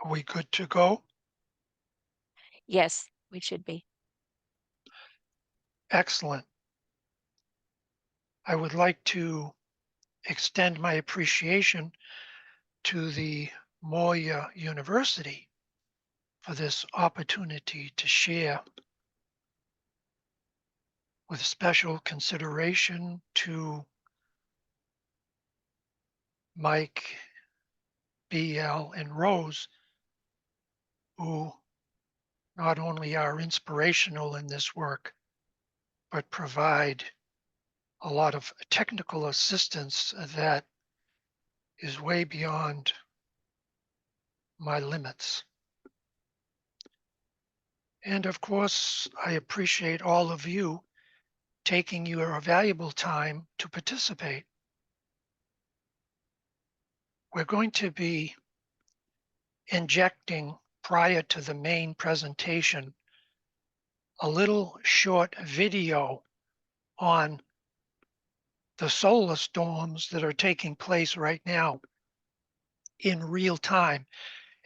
Are we good to go? Yes, we should be. Excellent. I would like to extend my appreciation to the Moya University for this opportunity to share with special consideration to Mike, BL, and Rose, who not only are inspirational in this work, but provide a lot of technical assistance that is way beyond my limits. And of course, I appreciate all of you taking your valuable time to participate. We're going to be injecting, prior to the main presentation, a little short video on the solar storms that are taking place right now in real time.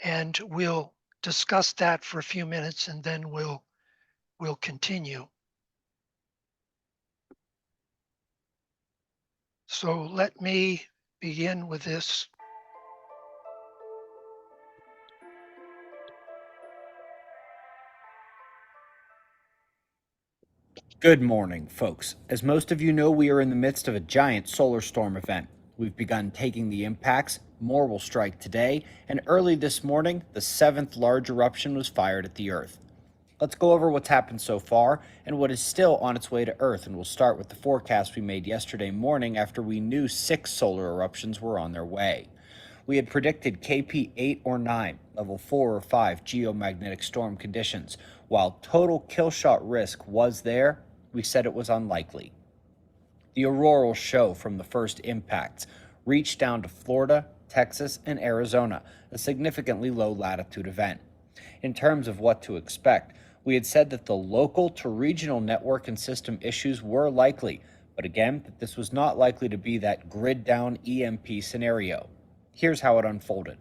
And we'll discuss that for a few minutes and then we'll continue. So let me begin with this. Good morning, folks. As most of you know, we are in the midst of a giant solar storm event. We've begun taking the impacts, more will strike today, and early this morning, the seventh large eruption was fired at the Earth. Let's go over what's happened so far and what is still on its way to Earth, and we'll start with the forecast we made yesterday morning after we knew 6 solar eruptions were on their way. We had predicted KP 8 or 9, level 4 or 5 geomagnetic storm conditions. While total killshot risk was there, we said it was unlikely. The auroral show from the first impacts reached down to Florida, Texas, and Arizona, a significantly low latitude event. In terms of what to expect, we had said that the local to regional network and system issues were likely, but again, that this was not likely to be that grid down EMP scenario. Here's how it unfolded.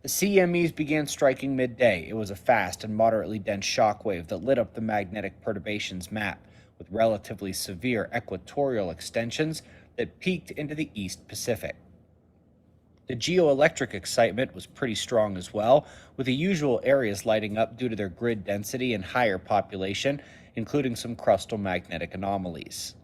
The CMEs began striking midday. It was a fast and moderately dense shockwave that lit up the magnetic perturbations map, with relatively severe equatorial extensions that peaked into the East Pacific. The geoelectric excitement was pretty strong as well, with the usual areas lighting up due to their grid density and higher population, including some crustal magnetic anomalies.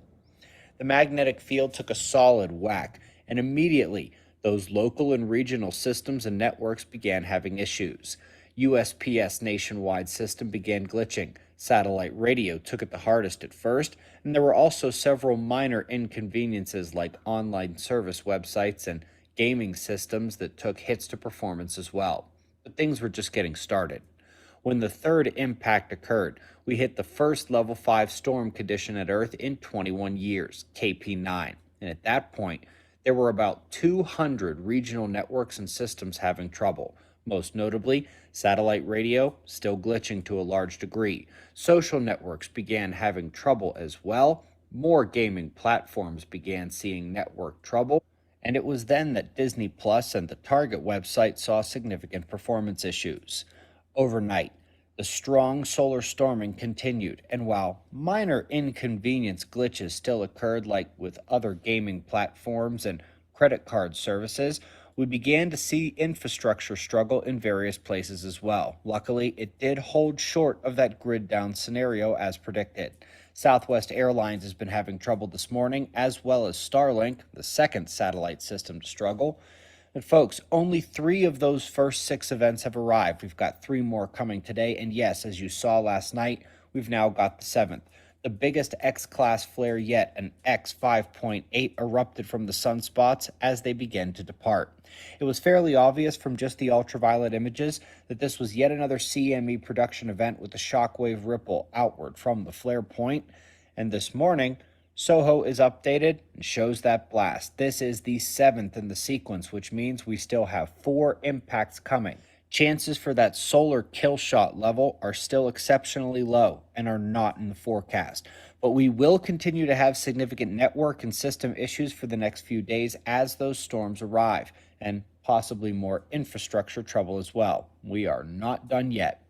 The magnetic field took a solid whack, and immediately those local and regional systems and networks began having issues. USPS nationwide system began glitching. Satellite radio took it the hardest at first, and there were also several minor inconveniences like online service websites and gaming systems that took hits to performance as well. But things were just getting started. When the third impact occurred, we hit the first level 5 storm condition at Earth in 21 years, KP9. And at that point, there were about 200 regional networks and systems having trouble. Most notably, satellite radio still glitching to a large degree. Social networks began having trouble as well. More gaming platforms began seeing network trouble. And it was then that Disney Plus and the Target website saw significant performance issues. Overnight, the strong solar storming continued, and while minor inconvenience glitches still occurred, like with other gaming platforms and credit card services, we began to see infrastructure struggle in various places as well. Luckily, it did hold short of that grid down scenario as predicted. Southwest Airlines has been having trouble this morning, as well as Starlink, the second satellite system to struggle. But folks, only 3 of those first 6 events have arrived. We've got 3 more coming today. And yes, as you saw last night, we've now got the 7th. The biggest X-class flare yet, an X5.8, erupted from the sunspots as they began to depart. It was fairly obvious from just the ultraviolet images that this was yet another CME production event with a shockwave ripple outward from the flare point. And this morning, Soho is updated and shows that blast. This is the 7th in the sequence, which means we still have 4 impacts coming. Chances for that solar kill shot level are still exceptionally low and are not in the forecast. But we will continue to have significant network and system issues for the next few days as those storms arrive. And possibly more infrastructure trouble as well. We are not done yet.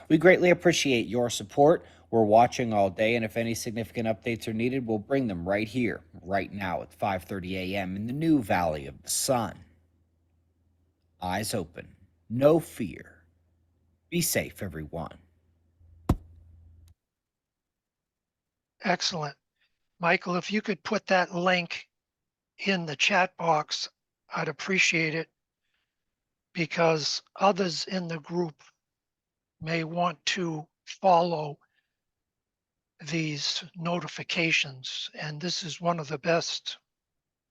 We greatly appreciate your support. We're watching all day, and if any significant updates are needed, we'll bring them right here, right now at 5:30 a.m. in the new Valley of the Sun. Eyes open, no fear. Be safe, everyone. Excellent. Michael, if you could put that link in the chat box, I'd appreciate it, because others in the group may want to follow these notifications. And this is one of the best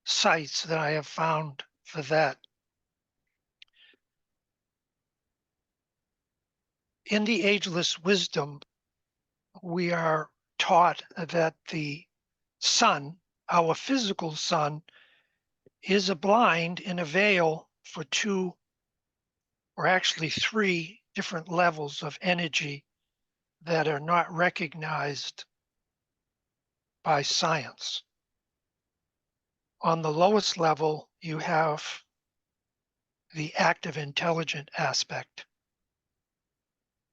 sites that I have found for that. In the Ageless Wisdom, we are taught that the sun, our physical sun, is a blind in a veil for two, or actually three, different levels of energy that are not recognized by science. On the lowest level, you have the active intelligent aspect.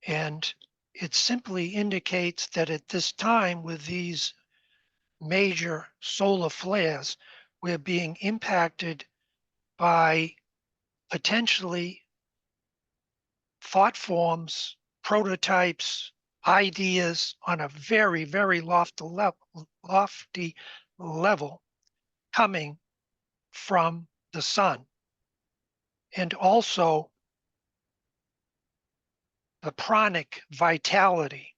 And it simply indicates that at this time, with these major solar flares, we're being impacted by potentially thought forms, prototypes, ideas on a very, very lofty level coming from the sun. And also the pranic vitality.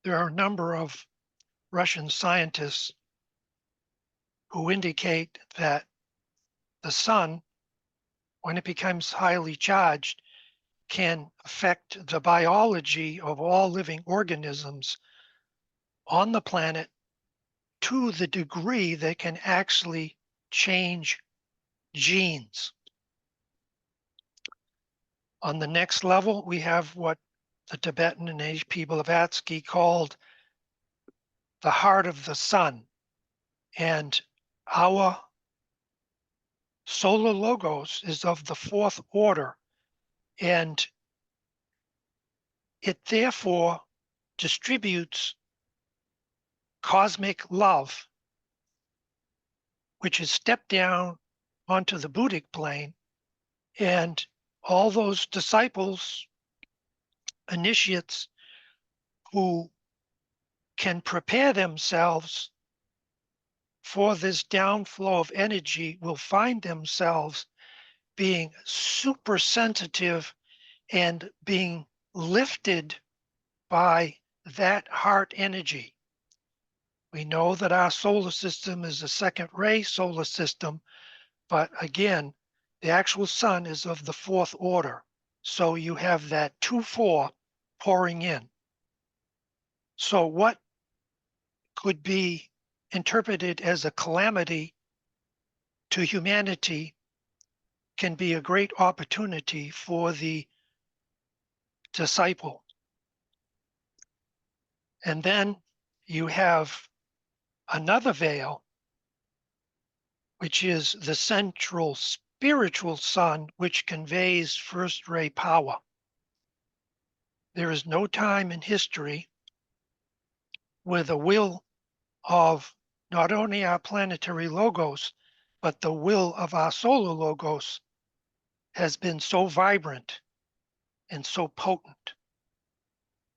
There are a number of Russian scientists who indicate that the sun, when it becomes highly charged, can affect the biology of all living organisms on the planet to the degree they can actually change genes. On the next level, we have what the Tibetan and H.P. Blavatsky called the heart of the sun. And our solar logos is of the fourth order, and it therefore distributes cosmic love, which is stepped down onto the Buddhic plane, and all those disciples, initiates, who can prepare themselves for this downflow of energy will find themselves being super sensitive and being lifted by that heart energy. We know that our solar system is a second ray solar system, but again, the actual sun is of the fourth order. So you have that 2-4 pouring in. So what could be interpreted as a calamity to humanity can be a great opportunity for the disciple. And then you have another veil, which is the central spiritual sun, which conveys first ray power. There is no time in history where the will of not only our planetary logos, but the will of our solar logos has been so vibrant and so potent.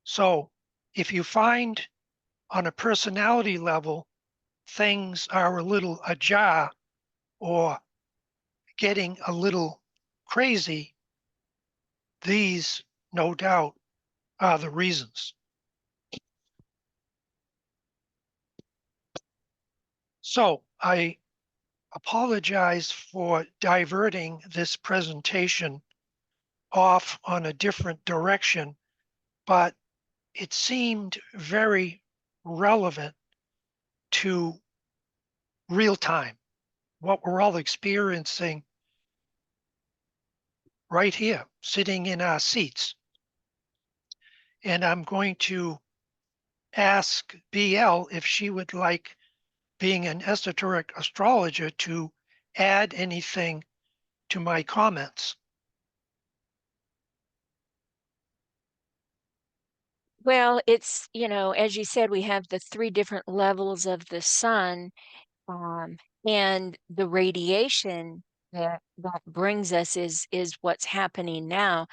So if you find on a personality level things are a little ajar or getting a little crazy, these no doubt are the reasons. So I apologize for diverting this presentation off on a different direction, but it seemed very relevant to real time, what we're all experiencing right here, sitting in our seats. And I'm going to ask BL if she would like, being an esoteric astrologer, to add anything to my comments? Well, it's, as you said, we have the 3 different levels of the sun, um, and the radiation that brings us is what's happening now.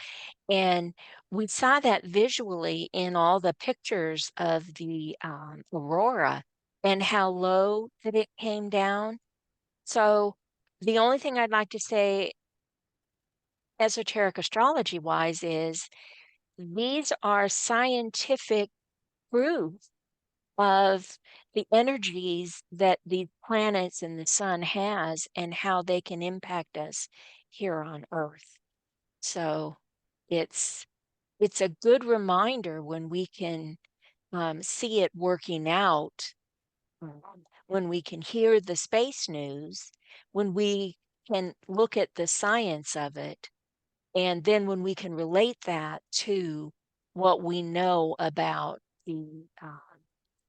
And we saw that visually in all the pictures of the aurora and how low that it came down. So the only thing I'd like to say, esoteric astrology wise, is these are scientific proof of the energies that the planets and the sun has and how they can impact us here on Earth. So it's it's a good reminder when we can see it working out, when we can hear the space news, when we can look at the science of it, and then when we can relate that to what we know about the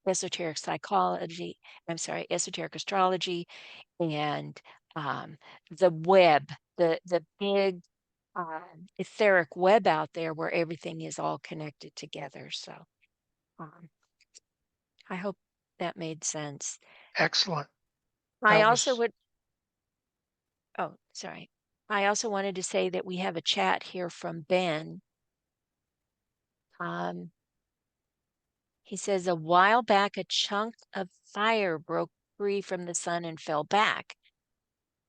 esoteric psychology, I'm sorry, esoteric astrology, and the web, the big etheric web out there where everything is all connected together. So um, I hope that made sense. Excellent. I That also was would, oh, sorry. I also wanted to say that we have a chat here from Ben. Um, he says, a while back, a chunk of fire broke free from the sun and fell back.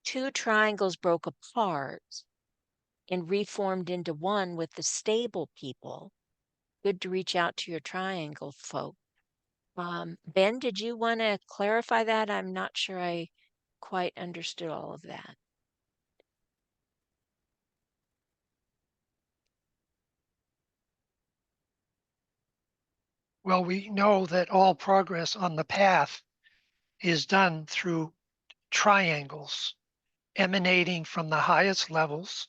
2 triangles broke apart and reformed into one with the stable people. Good to reach out to your triangle folk. Ben, did you want to clarify that? I'm not sure I quite understood all of that. well, we know that all progress on the path is done through triangles emanating from the highest levels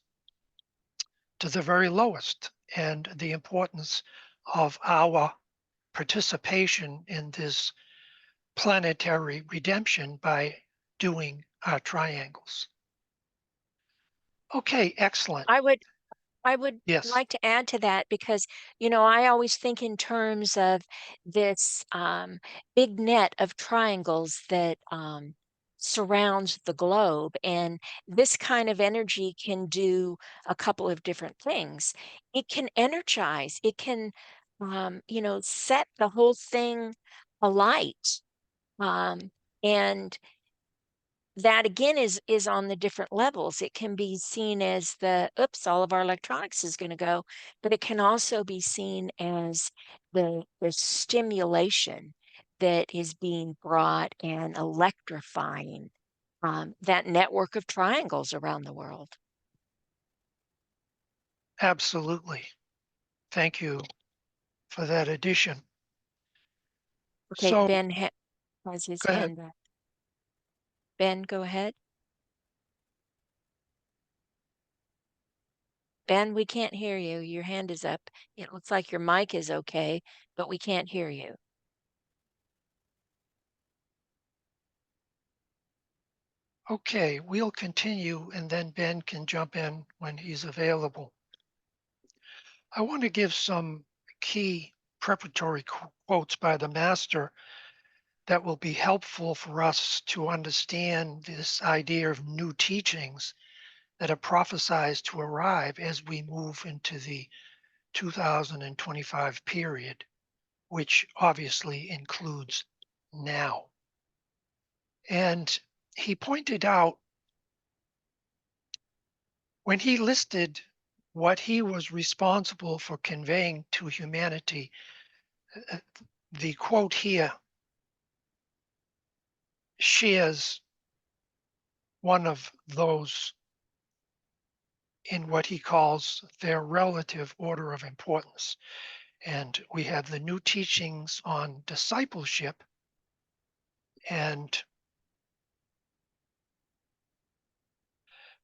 to the very lowest, and the importance of our participation in this planetary redemption by doing our triangles. Okay, excellent. I would Yes, like to add to that because, I always think in terms of this big net of triangles that surrounds the globe. And this kind of energy can do a couple of different things. It can energize, it can, set the whole thing alight. Um, and that again is on the different levels. It can be seen as the oops, all of our electronics is going to go, but it can also be seen as the stimulation that is being brought and electrifying that network of triangles around the world. absolutely. Thank you for that addition. Okay, So, Ben has his go ahead. hand up. Ben, go ahead. Ben, we can't hear you. Your hand is up. It looks like your mic is okay, but we can't hear you. Okay, we'll continue and then Ben can jump in when he's available. I want to give some key preparatory quotes by the master that will be helpful for us to understand this idea of new teachings that are prophesied to arrive as we move into the 2025 period, which obviously includes now. And he pointed out when he listed what he was responsible for conveying to humanity, uh, the quote here shares one of those in what he calls their relative order of importance. And we have the new teachings on discipleship, and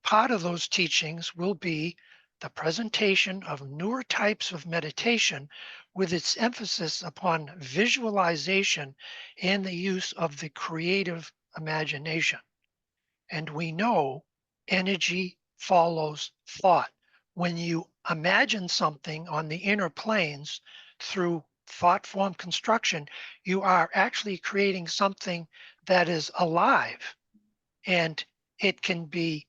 part of those teachings will be the presentation of newer types of meditation with its emphasis upon visualization and the use of the creative imagination. And we know energy follows thought. When you imagine something on the inner planes through thought form construction, you are actually creating something that is alive, and it can be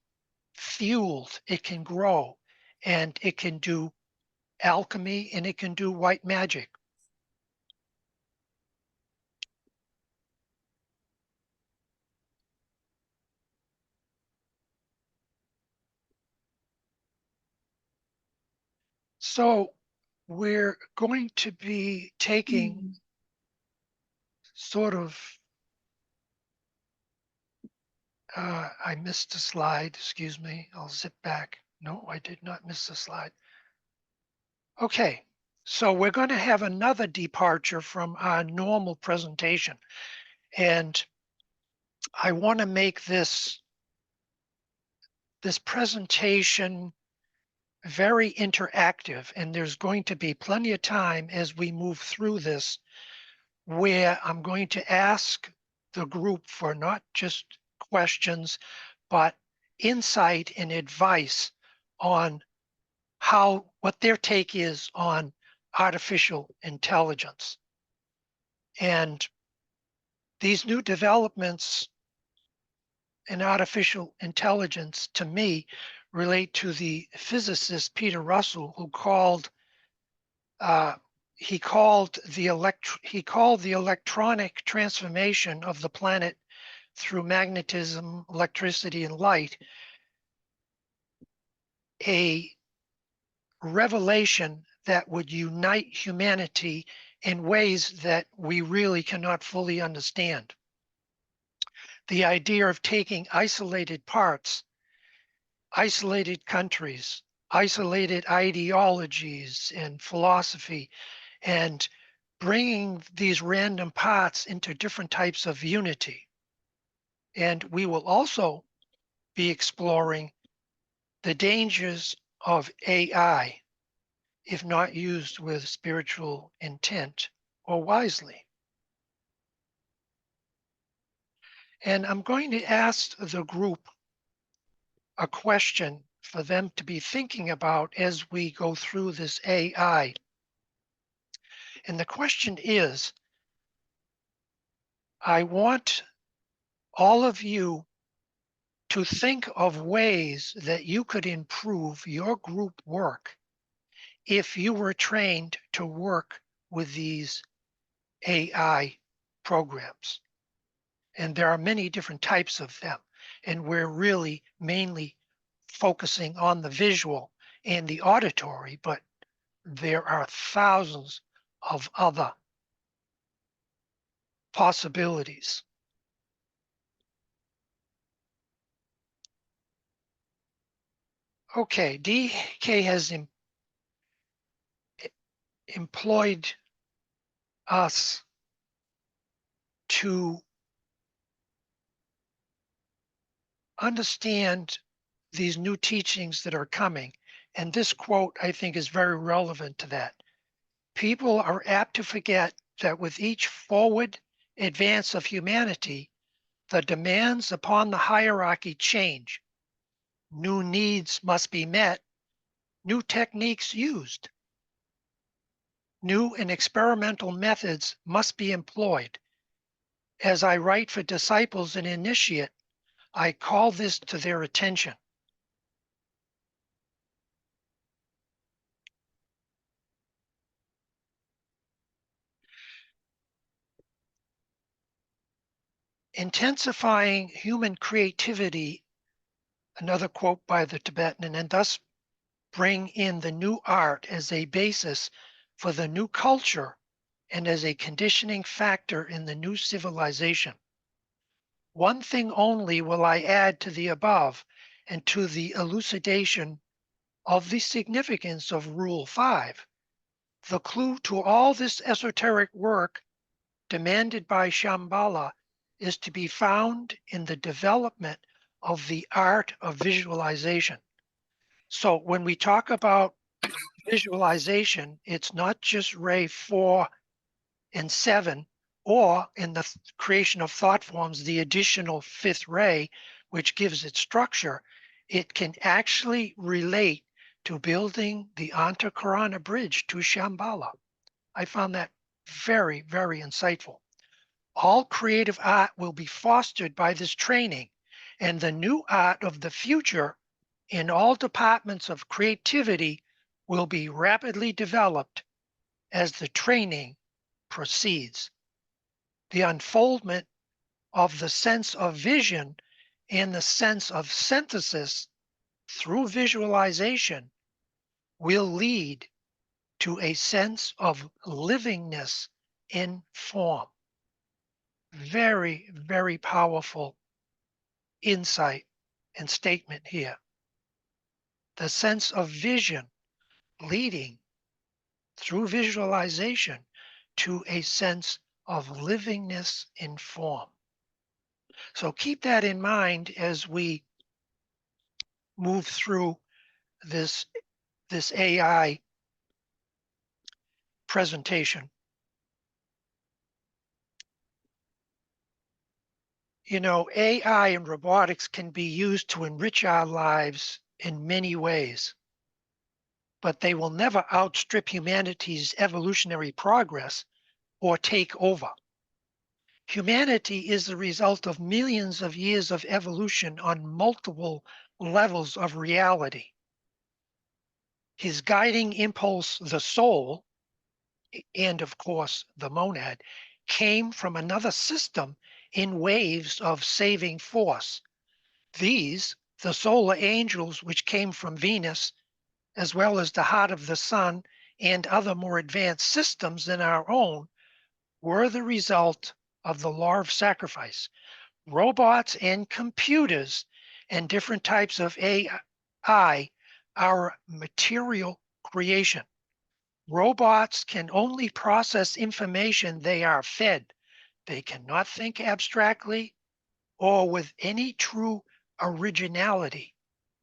fueled, it can grow, and it can do alchemy, and it can do white magic. So we're going to be taking sort of, I missed a slide, excuse me, I'll zip back. No, I did not miss the slide. Okay, so we're going to have another departure from our normal presentation. And I want to make this presentation very interactive, and there's going to be plenty of time as we move through this where I'm going to ask the group for not just questions, but insight and advice on what their take is on artificial intelligence. And these new developments in artificial intelligence, to me, relate to the physicist Peter Russell, who called he called the electronic transformation of the planet through magnetism, electricity, and light a revelation that would unite humanity in ways that we really cannot fully understand. The idea of taking isolated parts, isolated countries, isolated ideologies and philosophy, and bringing these random parts into different types of unity. And we will also be exploring the dangers of AI if not used with spiritual intent or wisely. And I'm going to ask the group a question for them to be thinking about as we go through this AI. And the question is, I want all of you to think of ways that you could improve your group work if you were trained to work with these AI programs. And there are many different types of them. And we're really mainly focusing on the visual and the auditory, but there are thousands of other possibilities. Okay, DK has employed us to understand these new teachings that are coming. And this quote, I think, is very relevant to that. People are apt to forget that with each forward advance of humanity, the demands upon the hierarchy change. New needs must be met, new techniques used. New and experimental methods must be employed. As I write for disciples and initiate, I call this to their attention. Intensifying human creativity, another quote by the Tibetan, and thus bring in the new art as a basis for the new culture and as a conditioning factor in the new civilization. One thing only will I add to the above and to the elucidation of the significance of Rule 5. The clue to all this esoteric work demanded by Shambhala is to be found in the development of the art of visualization. So when we talk about visualization, it's not just ray 4 and 7, or in the creation of thought forms, the additional 5th ray, which gives it structure. It can actually relate to building the Antakarana Bridge to Shambhala. I found that very, very insightful. All creative art will be fostered by this training, and the new art of the future in all departments of creativity will be rapidly developed as the training proceeds. The unfoldment of the sense of vision and the sense of synthesis through visualization will lead to a sense of livingness in form. Very, very powerful insight and statement here. The sense of vision leading through visualization to a sense of livingness in form. So keep that in mind as we move through this AI presentation. You know, AI and robotics can be used to enrich our lives in many ways, but they will never outstrip humanity's evolutionary progress or take over. Humanity is the result of millions of years of evolution on multiple levels of reality. His guiding impulse, the soul, and of course the monad, came from another system in waves of saving force. These, the solar angels, which came from Venus, as well as the heart of the sun and other more advanced systems than our own, were the result of the law of sacrifice. Robots and computers and different types of AI are material creation. Robots can only process information they are fed. They cannot think abstractly or with any true originality.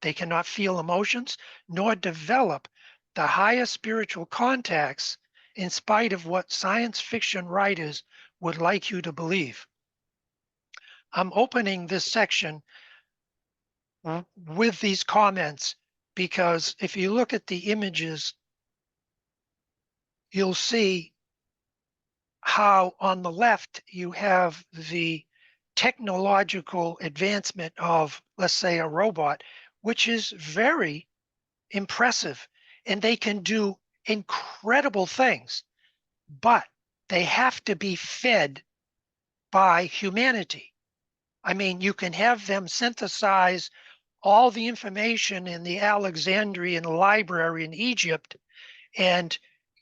They cannot feel emotions nor develop the higher spiritual contacts in spite of what science fiction writers would like you to believe. I'm opening this section with these comments because if you look at the images, you'll see how on the left you have the technological advancement of, let's say, a robot, which is very impressive, and they can do incredible things, but they have to be fed by humanity. I mean, you can have them synthesize all the information in the Alexandrian library in Egypt and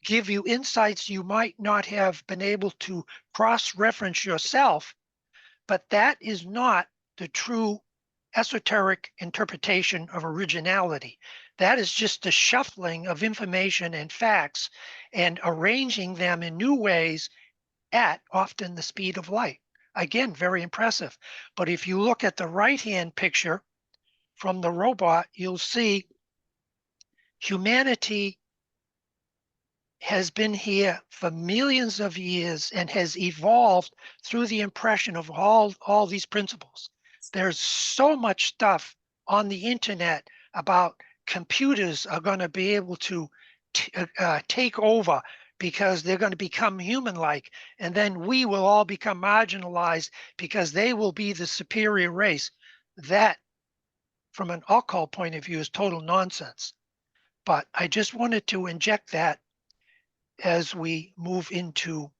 give you insights you might not have been able to cross-reference yourself, but that is not the true esoteric interpretation of originality. That is just the shuffling of information and facts and arranging them in new ways at often the speed of light. Again, very impressive. But if you look at the right-hand picture from the robot, you'll see humanity has been here for millions of years and has evolved through the impression of all these principles. There's so much stuff on the internet about computers are going to be able to take over because they're going to become human-like, and then we will all become marginalized because they will be the superior race. That, from an occult point of view, is total nonsense. But I just wanted to inject that as we move into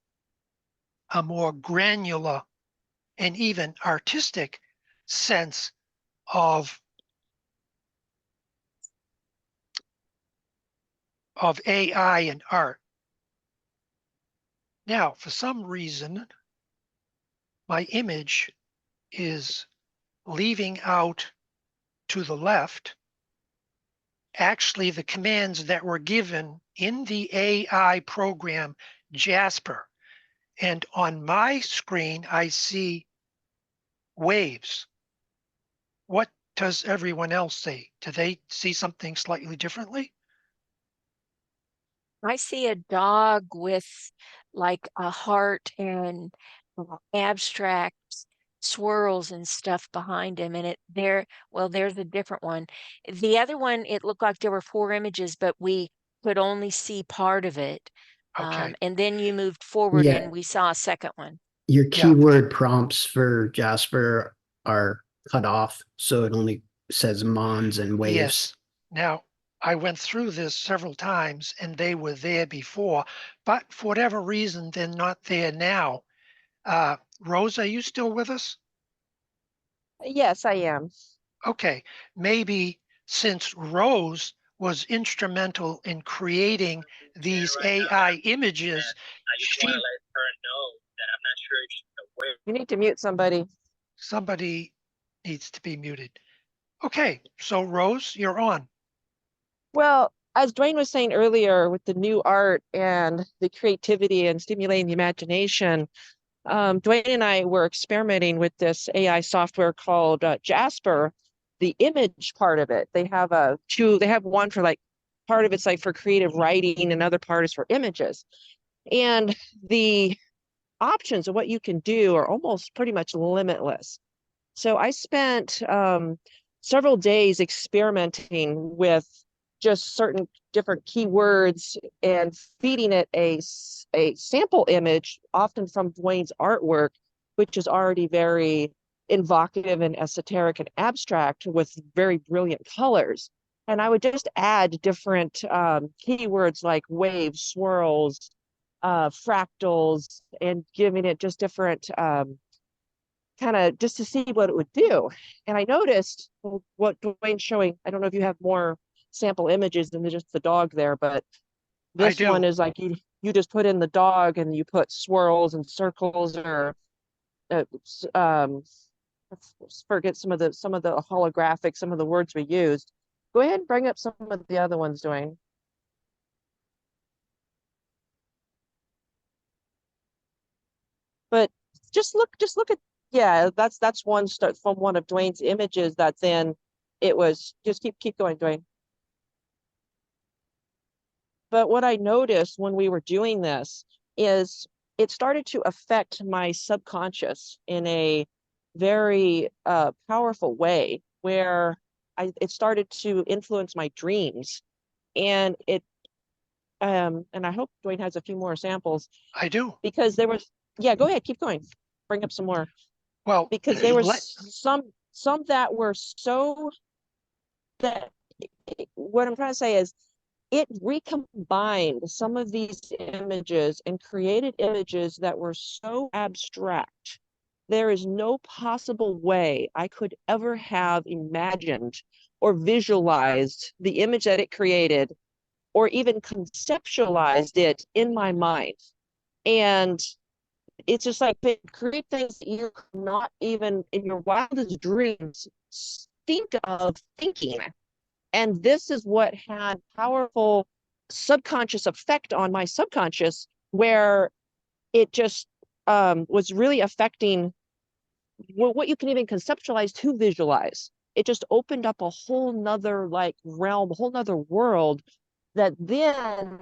a more granular and even artistic sense of AI and art. Now, for some reason, my image is leaving out to the left actually the commands that were given in the AI program Jasper. And on my screen, I see waves. What does everyone else see? Do they see something slightly differently? I see a dog with like a heart and abstract swirls and stuff behind him, and there's a different one. The other one, it looked like there were 4 images, but we could only see part of it. Okay. And then you moved forward Yeah. and we saw a second one. Your Yeah. keyword prompts for Jasper are cut off, so it only says Mons and waves. Yes. Now, I went through this several times and they were there before, but for whatever reason, they're not there now. Rose, are you still with us? Yes, I am. Okay, maybe since Rose was instrumental in creating these AI images, she, You need to mute somebody. somebody needs to be muted. Okay, so Rose, you're on. Well, as Duane was saying earlier, with the new art and the creativity and stimulating the imagination, Duane and I were experimenting with this AI software called Jasper. The image part of it, they have one for like, part of it's like for creative writing, and other part is for images. And the options of what you can do are almost pretty much limitless. So I spent several days experimenting with just certain different keywords and feeding it a sample image, often from Duane's artwork, which is already very evocative and esoteric and abstract with very brilliant colors. And I would just add different keywords like waves, swirls, fractals, and giving it just different kind of just to see what it would do. And I noticed what Duane's showing. I don't know if you have more sample images than just the dog there, but this do. one is like you just put in the dog and you put swirls and circles, or let's forget some of the holographic, some of the words we used. Go ahead and bring up some of the other ones, Duane. But just look at, yeah, that's one start from one of Duane's images that then it was just keep going, Duane. But what I noticed when we were doing this is it started to affect my subconscious in a very powerful way, where it started to influence my dreams. And and I hope Duane has a few more samples, I do. because there was, yeah, go ahead, keep going, bring up some more. Well, Because there were some that were so that what I'm trying to say is it recombined some of these images and created images that were so abstract. There is no possible way I could ever have imagined or visualized the image that it created, or even conceptualized it in my mind. And it's just like they create things that you could not even in your wildest dreams think of thinking. And this is what had powerful subconscious effect on my subconscious, where it just was really affecting what you can even conceptualize to visualize. It just opened up a whole nother like realm, a whole nother world that then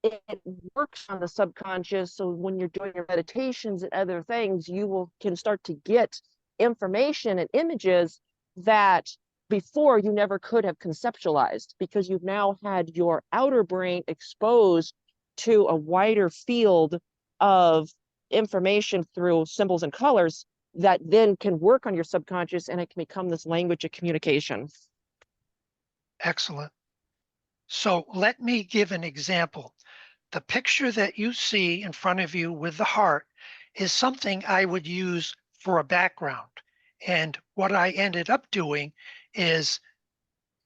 it works on the subconscious. So when you're doing your meditations and other things, you can start to get information and images that before you never could have conceptualized, because you've now had your outer brain exposed to a wider field of information through symbols and colors that then can work on your subconscious, and it can become this language of communication. excellent. So let me give an example. The picture that you see in front of you with the heart is something I would use for a background. And what I ended up doing is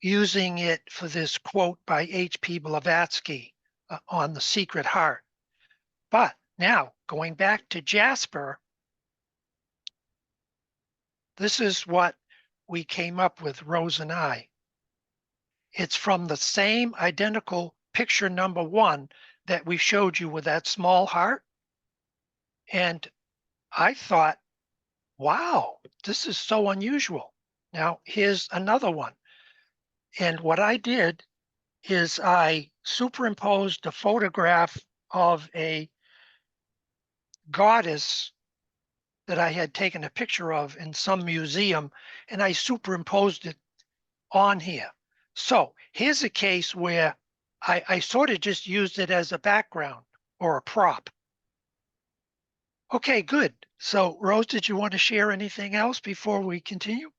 using it for this quote by H.P. Blavatsky on the secret heart. But now going back to Jasper, this is what we came up with, Rose and I. It's from the same identical picture number 1 that we showed you with that small heart. And I thought, wow, this is so unusual. Now, here's another one. And what I did is I superimposed a photograph of a goddess that I had taken a picture of in some museum, and I superimposed it on here. So here's a case where I sort of just used it as a background or a prop. Okay, good. So Rose, did you want to share anything else before we continue?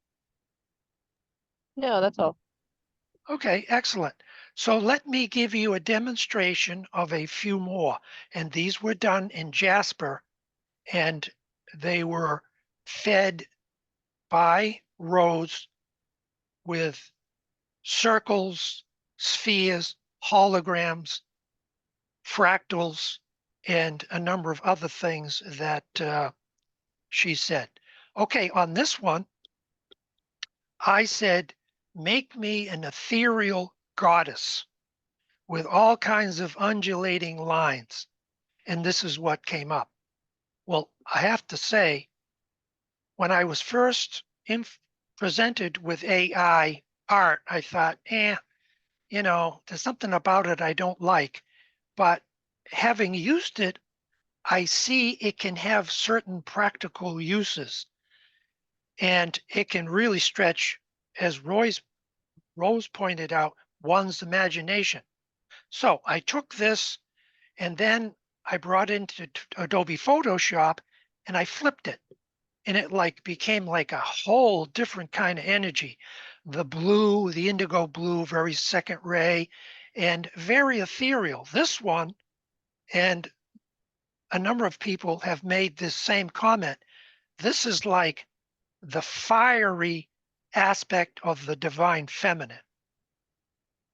No, that's all. Okay, excellent. So let me give you a demonstration of a few more. And these were done in Jasper, and they were fed by Rose with circles, spheres, holograms, fractals, and a number of other things that she said. Okay, on this one, I said, make me an ethereal goddess with all kinds of undulating lines. And this is what came up. Well, I have to say, when I was first presented with AI art, I thought, there's something about it I don't like. But having used it, I see it can have certain practical uses, and it can really stretch, as Rose pointed out, one's imagination. So I took this and then I brought into Adobe Photoshop and I flipped it, and it became like a whole different kind of energy. The blue, the indigo blue, very second ray, and very ethereal. This one, and a number of people have made this same comment. This is like the fiery aspect of the divine feminine.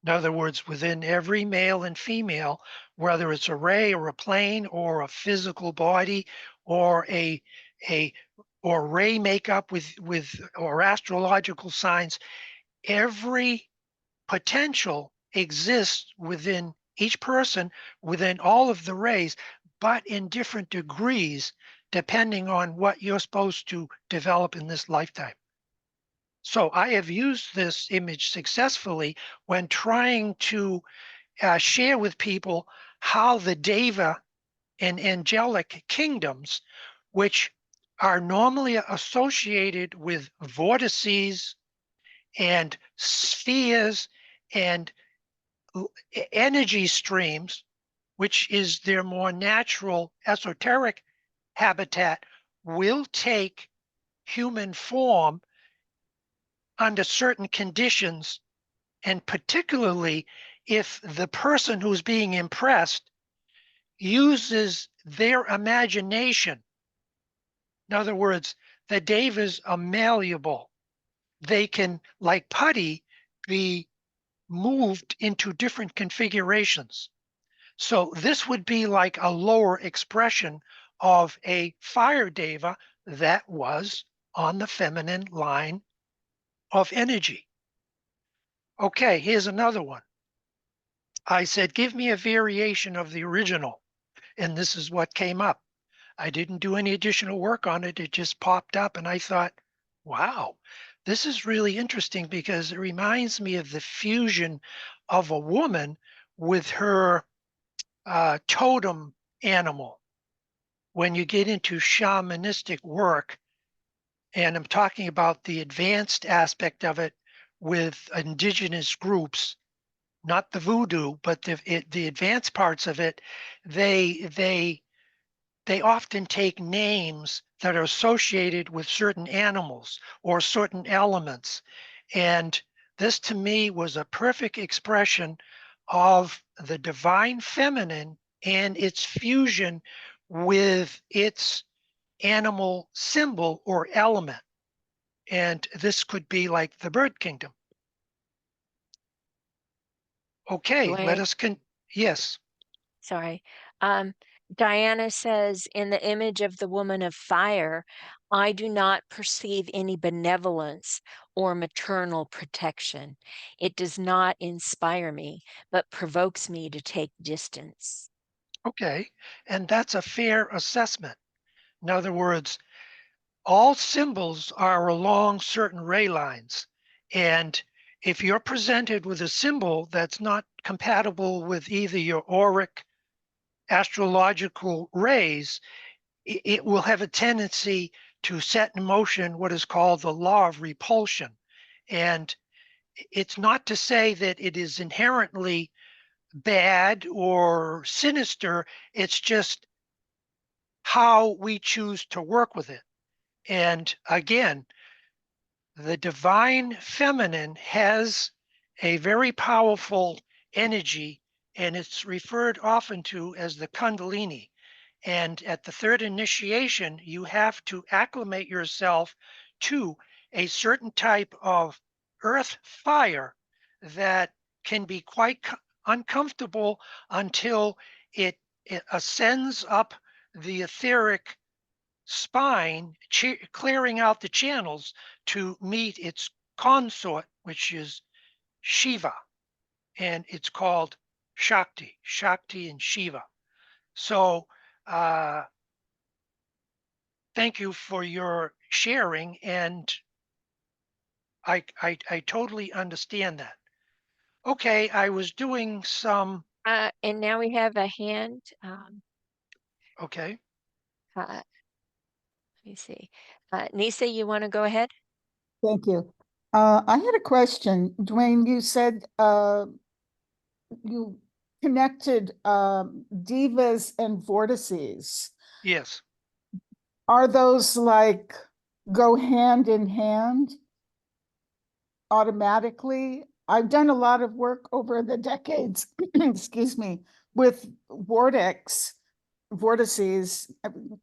In other words, within every male and female, whether it's a ray or a plane or a physical body or or ray makeup with or astrological signs, every potential exists within each person, within all of the rays, but in different degrees, depending on what you're supposed to develop in this lifetime. So I have used this image successfully when trying to share with people how the Deva and angelic kingdoms, which are normally associated with vortices and spheres and energy streams, which is their more natural esoteric habitat, will take human form under certain conditions, and particularly if the person who's being impressed uses their imagination. In other words, the devas are malleable. They can, like putty, be moved into different configurations. So this would be like a lower expression of a fire deva that was on the feminine line of energy. Okay, here's another one. I said, give me a variation of the original, and this is what came up. I didn't do any additional work on it. It just popped up, and I thought, wow, this is really interesting because it reminds me of the fusion of a woman with her totem animal. When you get into shamanistic work, and I'm talking about the advanced aspect of it with indigenous groups, not the voodoo, but the advanced parts of it, they often take names that are associated with certain animals or certain elements. And this to me was a perfect expression of the divine feminine and its fusion with its animal symbol or element. And this could be like the bird kingdom. Okay, let Duane, us yes. sorry. Um, Diana says, in the image of the woman of fire, I do not perceive any benevolence or maternal protection. It does not inspire me, but provokes me to take distance. Okay, and that's a fair assessment. In other words, all symbols are along certain ray lines. And if you're presented with a symbol that's not compatible with either your auric astrological rays, it will have a tendency to set in motion what is called the law of repulsion. And it's not to say that it is inherently bad or sinister. It's just how we choose to work with it. And again, the divine feminine has a very powerful energy, and it's referred often to as the Kundalini. And at the third initiation, you have to acclimate yourself to a certain type of earth fire that can be quite uncomfortable until it ascends up the etheric spine, clearing out the channels to meet its consort, which is Shiva, and it's called Shakti and Shiva. So thank you for your sharing, and I totally understand that. Okay, I was doing some, And now we have a hand. okay. Let me see. Nisa, you want to go ahead? Thank you. I had a question. Duane, you said you connected divas and vortices. Yes. Are those like go hand in hand automatically? I've done a lot of work over the decades, excuse me, with vortices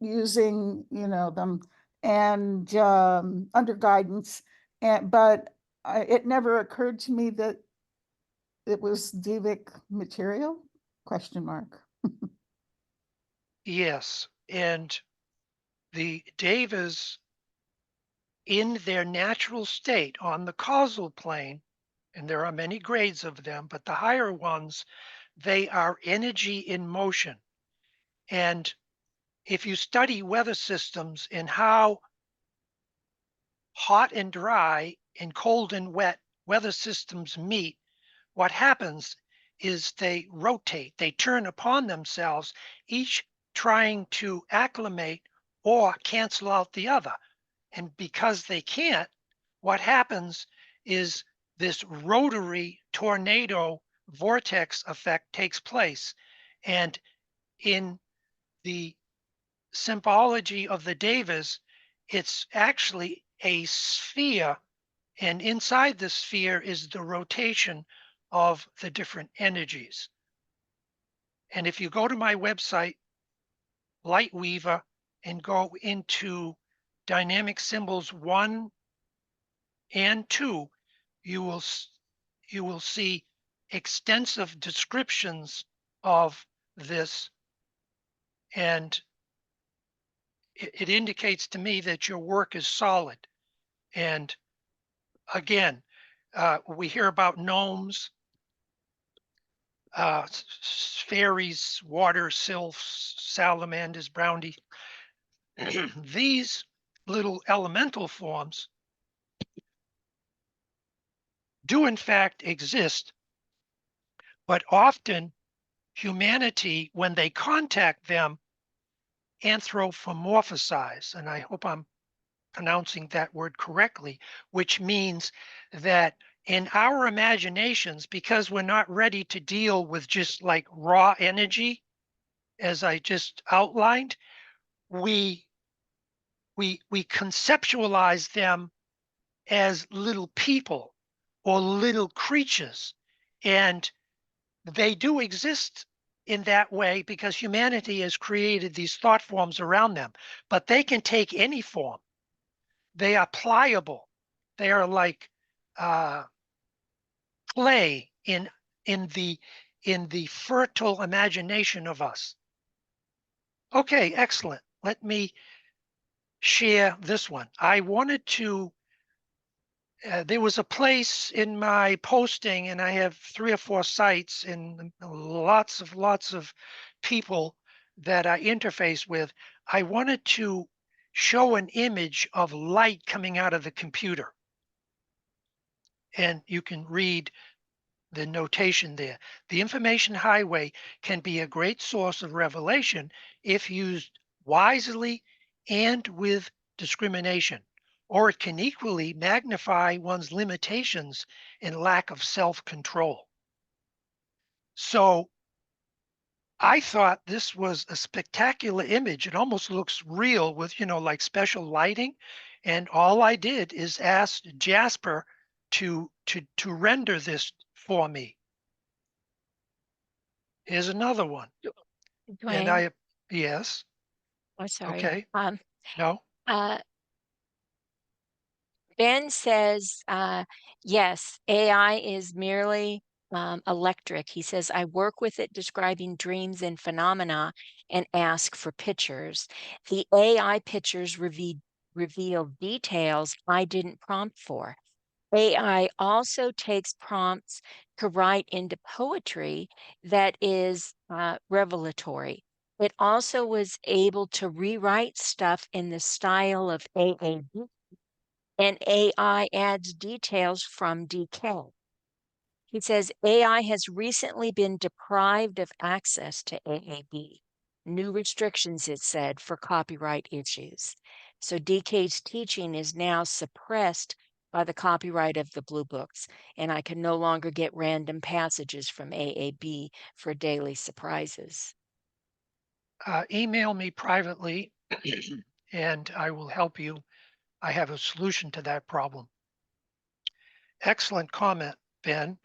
using, them and under guidance. But it never occurred to me that it was Divic material? Question mark. Yes. And the devas in their natural state on the causal plane, and there are many grades of them, but the higher ones, they are energy in motion. And if you study weather systems and how hot and dry and cold and wet weather systems meet, what happens is they rotate, they turn upon themselves, each trying to acclimate or cancel out the other. And because they can't, what happens is this rotary tornado vortex effect takes place. And in the symbology of the devas, it's actually a sphere, and inside the sphere is the rotation of the different energies. And if you go to my website, Lightweaver, and go into dynamic symbols 1 and 2, you will see extensive descriptions of this, and it indicates to me that your work is solid. And again, we hear about gnomes, fairies, water sylphs, salamanders, brownies. These little elemental forms do in fact exist, but often humanity, when they contact them, anthropomorphize, and I hope I'm pronouncing that word correctly, which means that in our imaginations, because we're not ready to deal with just like raw energy, as I just outlined, we conceptualize them as little people or little creatures, and they do exist in that way because humanity has created these thought forms around them, but they can take any form. They are pliable. They are like clay in the fertile imagination of us. Okay, excellent. Let me share this one. I wanted to, there was a place in my posting, and I have 3 or 4 sites and lots of people that I interface with. I wanted to show an image of light coming out of the computer. And you can read the notation there. The information highway can be a great source of revelation if used wisely and with discrimination, or it can equally magnify one's limitations and lack of self-control. So I thought this was a spectacular image. It almost looks real with, like special lighting. And all I did is ask Jasper to render this for me. Here's another one. And Duane, yes, I'm sorry. okay, no, Uh, Ben says, yes, AI is merely electric. He says, I work with it describing dreams and phenomena and ask for pictures. The AI pictures reveal details I didn't prompt for. AI also takes prompts to write into poetry that is revelatory. It also was able to rewrite stuff in the style of AAB, and AI adds details from DK. He says AI has recently been deprived of access to AAB. New restrictions, it said, for copyright issues. So DK's teaching is now suppressed by the copyright of the Blue Books, and I can no longer get random passages from AAB for daily surprises. email me privately and I will help you. I have a solution to that problem. Excellent comment, Ben.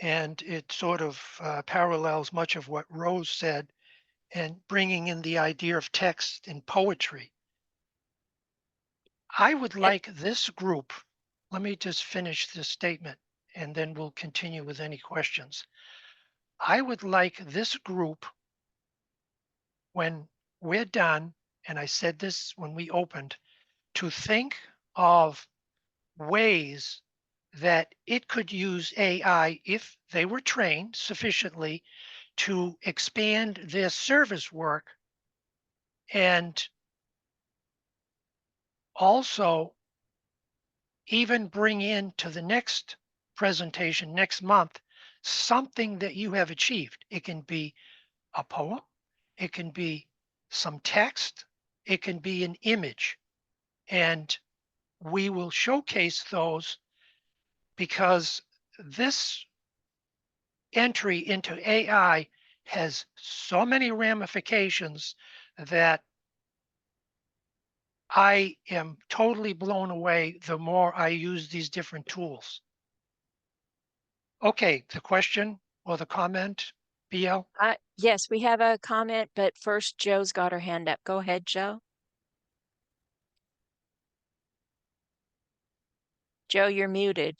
And it sort of parallels much of what Rose said, and bringing in the idea of text and poetry. I would like this group, let me just finish this statement and then we'll continue with any questions. I would like this group, when we're done, and I said this when we opened, to think of ways that it could use AI if they were trained sufficiently to expand their service work and also even bring in to the next presentation next month something that you have achieved. It can be a poem, it can be some text, it can be an image, and we will showcase those because this entry into AI has so many ramifications that I am totally blown away the more I use these different tools. Okay, the question or the comment, BL? Yes, we have a comment, but first Joe's got her hand up. Go ahead, Joe. Joe, you're muted.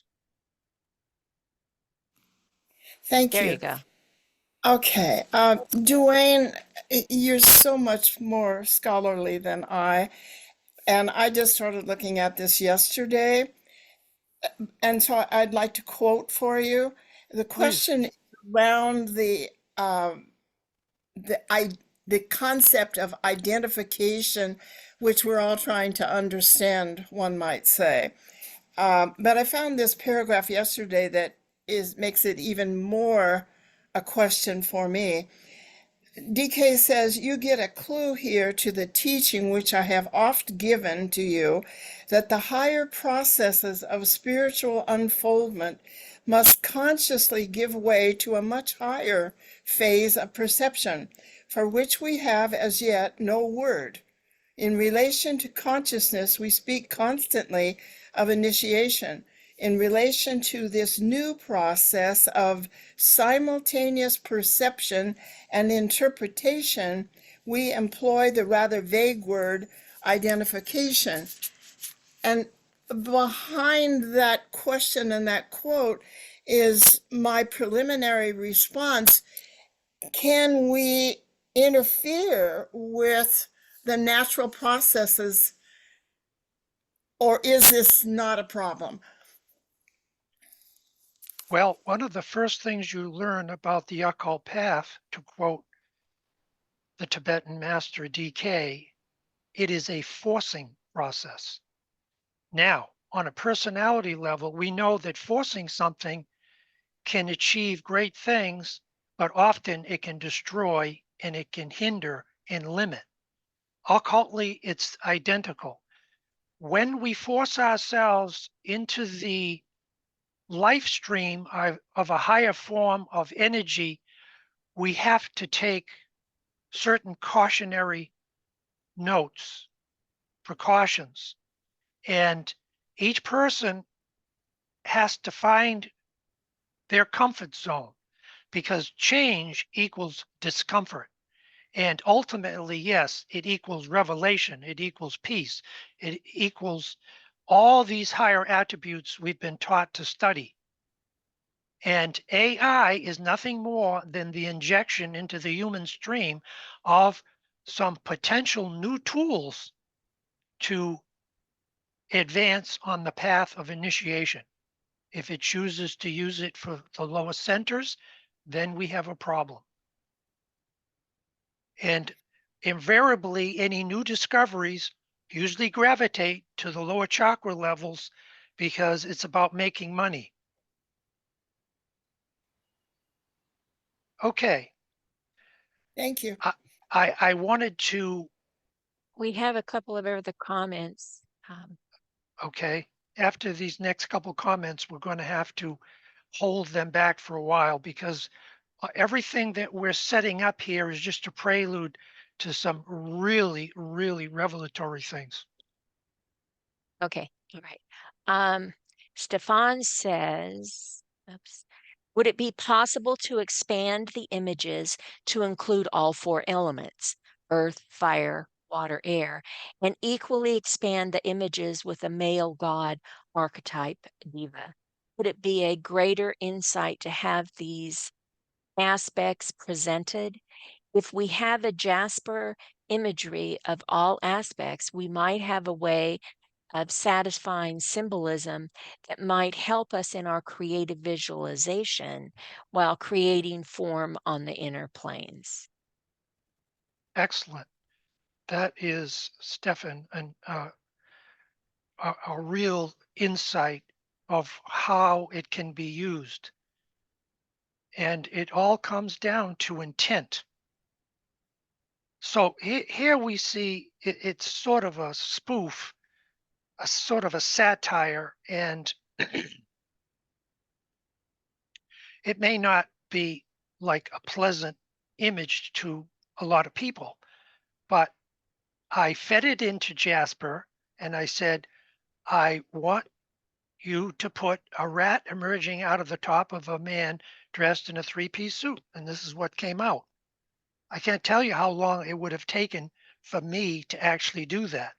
Thank There you. you go. Okay. Duane, you're so much more scholarly than I. And I just started looking at this yesterday. And so I'd like to quote for you. The question around the concept of identification, which we're all trying to understand, one might say. But I found this paragraph yesterday that makes it even more a question for me. DK says, you get a clue here to the teaching which I have oft given to you, that the higher processes of spiritual unfoldment must consciously give way to a much higher phase of perception, for which we have as yet no word. In relation to consciousness, we speak constantly of initiation. In relation to this new process of simultaneous perception and interpretation, we employ the rather vague word identification. And behind that question and that quote is my preliminary response. Can we interfere with the natural processes, or is this not a problem? Well, one of the first things you learn about the occult path, to quote the Tibetan master DK, it is a forcing process. Now, on a personality level, we know that forcing something can achieve great things, but often it can destroy and it can hinder and limit. Occultly, it's identical. when we force ourselves into the life stream of a higher form of energy, we have to take certain cautionary notes, precautions, and each person has to find their comfort zone, because change equals discomfort. And ultimately, yes, it equals revelation, it equals peace, it equals all these higher attributes we've been taught to study. And AI is nothing more than the injection into the human stream of some potential new tools to advance on the path of initiation. If it chooses to use it for the lower centers, then we have a problem. And invariably, any new discoveries usually gravitate to the lower chakra levels because it's about making money. Okay, Thank you. I wanted to, We have a couple of other comments. okay, after these next couple comments, we're going to have to hold them back for a while because everything that we're setting up here is just a prelude to some really, really revelatory things. Okay, all right. Stefan says, oops, would it be possible to expand the images to include all four elements, earth, fire, water, air, and equally expand the images with a male god archetype diva? Would it be a greater insight to have these aspects presented? If we have a Jasper imagery of all aspects, we might have a way of satisfying symbolism that might help us in our creative visualization while creating form on the inner planes. Excellent. That is, Stefan, a real insight of how it can be used. And it all comes down to intent. So here we see it's sort of a spoof, a sort of a satire, and it may not be like a pleasant image to a lot of people, but I fed it into Jasper and I said, I want you to put a rat emerging out of the top of a man dressed in a three-piece suit. And this is what came out. I can't tell you how long it would have taken for me to actually do that.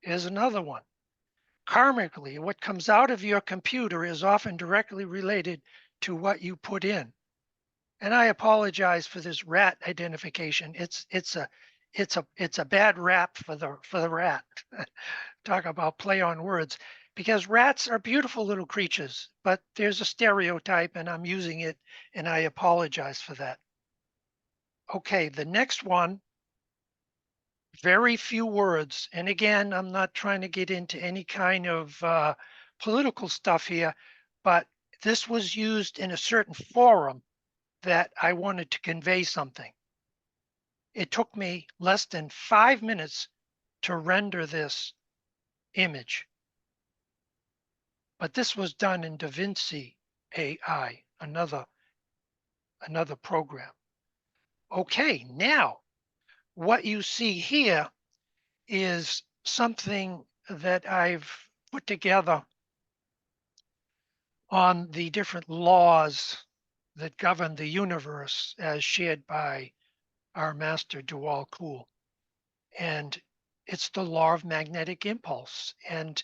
Here's another one. Karmically, what comes out of your computer is often directly related to what you put in. And I apologize for this rat identification. It's a bad rap for the rat. Talk about play on words, because rats are beautiful little creatures, but there's a stereotype and I'm using it and I apologize for that. Okay, the next one, very few words. And again, I'm not trying to get into any kind of political stuff here, but this was used in a certain forum that I wanted to convey something. It took me less than 5 minutes to render this image. But this was done in DaVinci AI, another program. Okay, now what you see here is something that I've put together on the different laws that govern the universe as shared by our master Duane Carpenter. And it's the law of magnetic impulse. And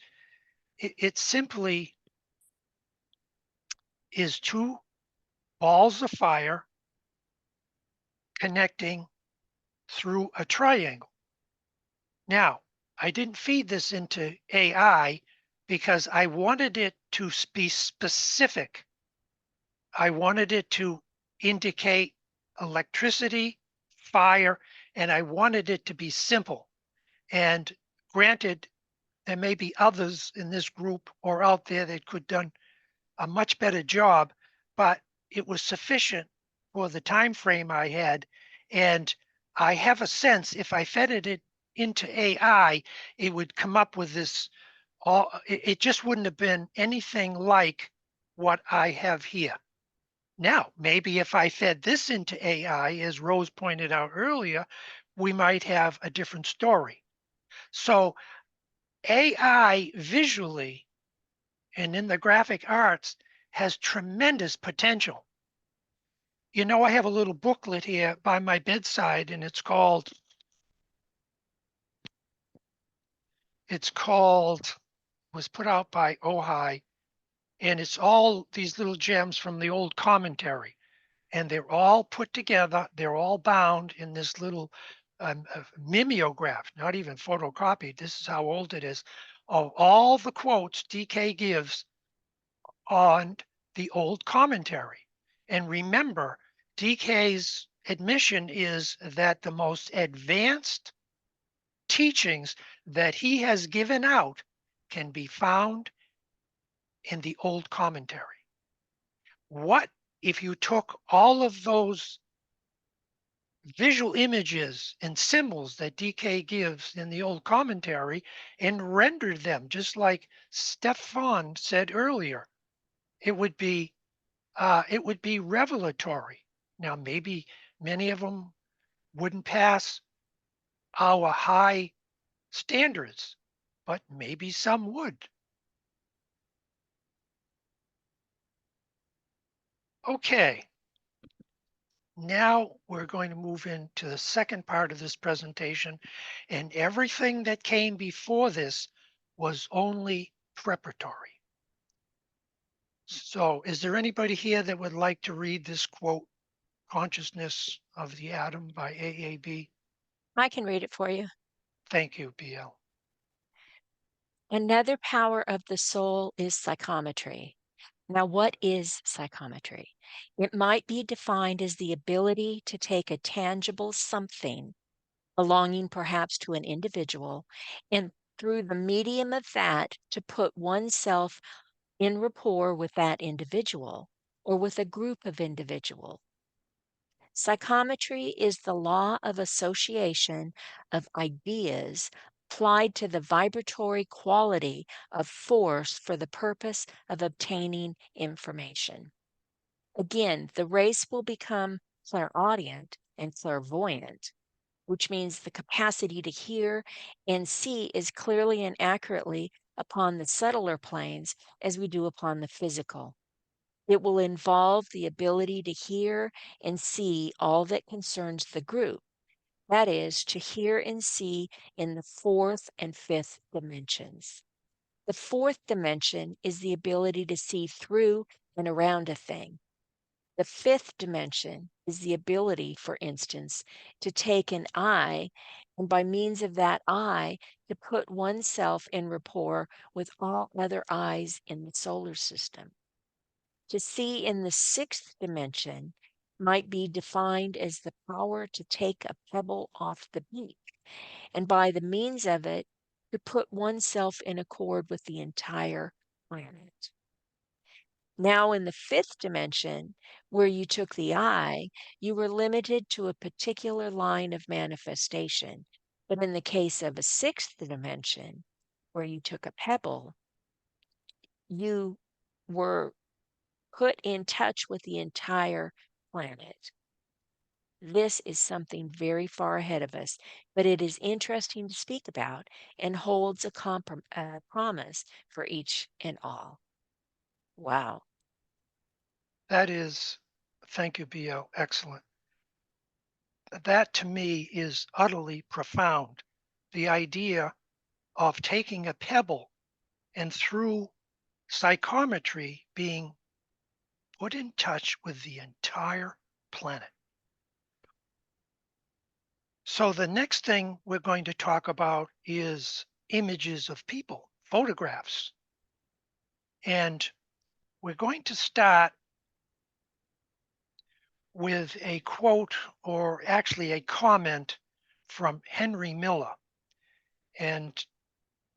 it simply is two balls of fire connecting through a triangle. Now, I didn't feed this into AI because I wanted it to be specific. I wanted it to indicate electricity, fire, and I wanted it to be simple. And granted, there may be others in this group or out there that could done a much better job, but it was sufficient for the time frame I had. And I have a sense if I fed it into AI, it would come up with this, it just wouldn't have been anything like what I have here. Now, maybe if I fed this into AI, as Rose pointed out earlier, we might have a different story. So AI visually and in the graphic arts has tremendous potential. You know, I have a little booklet here by my bedside, and it's called, was put out by Ojai, and it's all these little gems from the old commentary. And they're all put together. They're all bound in this little mimeograph, not even photocopied. This is how old it is, of all the quotes DK gives on the old commentary. And remember, DK's admission is that the most advanced teachings that he has given out can be found in the old commentary. What if you took all of those visual images and symbols that DK gives in the old commentary and rendered them just like Stefan said earlier? It would be revelatory. Now, maybe many of them wouldn't pass our high standards, but maybe some would. Okay, now we're going to move into the second part of this presentation, and everything that came before this was only preparatory. So is there anybody here that would like to read this quote, Consciousness of the Atom by AAB? I can read it for you. Thank you, BL. Another power of the soul is psychometry. Now, what is psychometry? It might be defined as the ability to take a tangible something, belonging perhaps to an individual, and through the medium of that to put oneself in rapport with that individual or with a group of individuals. Psychometry is the law of association of ideas applied to the vibratory quality of force for the purpose of obtaining information. Again, the race will become clairaudient and clairvoyant, which means the capacity to hear and see as clearly and accurately upon the subtler planes as we do upon the physical. It will involve the ability to hear and see all that concerns the group. That is, to hear and see in the fourth and fifth dimensions. The fourth dimension is the ability to see through and around a thing. The fifth dimension is the ability, for instance, to take an eye and by means of that eye to put oneself in rapport with all other eyes in the solar system. To see in the sixth dimension might be defined as the power to take a pebble off the beach and by the means of it to put oneself in accord with the entire planet. Now, in the fifth dimension, where you took the eye, you were limited to a particular line of manifestation. But in the case of a sixth dimension, where you took a pebble, you were put in touch with the entire planet. This is something very far ahead of us, but it is interesting to speak about and holds a promise for each and all. Wow. That is, thank you, BL, excellent. That to me is utterly profound. The idea of taking a pebble and through psychometry being put in touch with the entire planet. So the next thing we're going to talk about is images of people, photographs. And we're going to start with a quote, or actually a comment from Henry Miller. And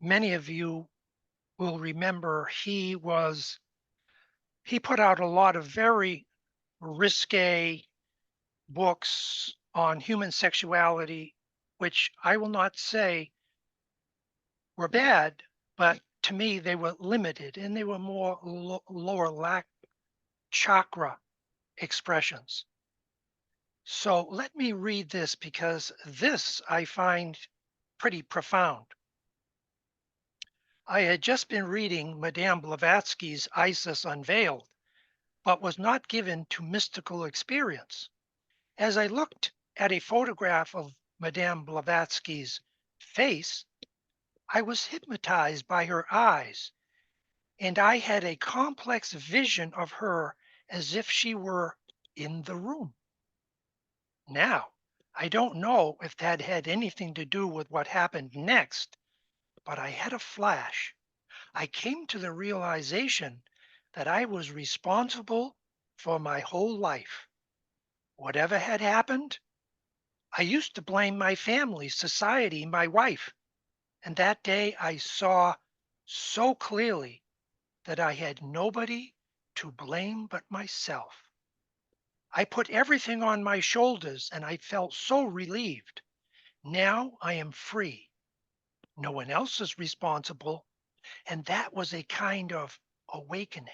many of you will remember he put out a lot of very risque books on human sexuality which I will not say were bad, but to me they were limited and they were more lower lack chakra expressions. So let me read this because this I find pretty profound. I had just been reading Madame Blavatsky's Isis Unveiled, but was not given to mystical experience. As I looked at a photograph of Madame Blavatsky's face, I was hypnotized by her eyes, and I had a complex vision of her as if she were in the room. Now, I don't know if that had anything to do with what happened next, but I had a flash. I came to the realization that I was responsible for my whole life. Whatever had happened, I used to blame my family, society, my wife. And that day I saw so clearly that I had nobody to blame but myself. I put everything on my shoulders and I felt so relieved. Now I am free. No one else is responsible. And that was a kind of awakening.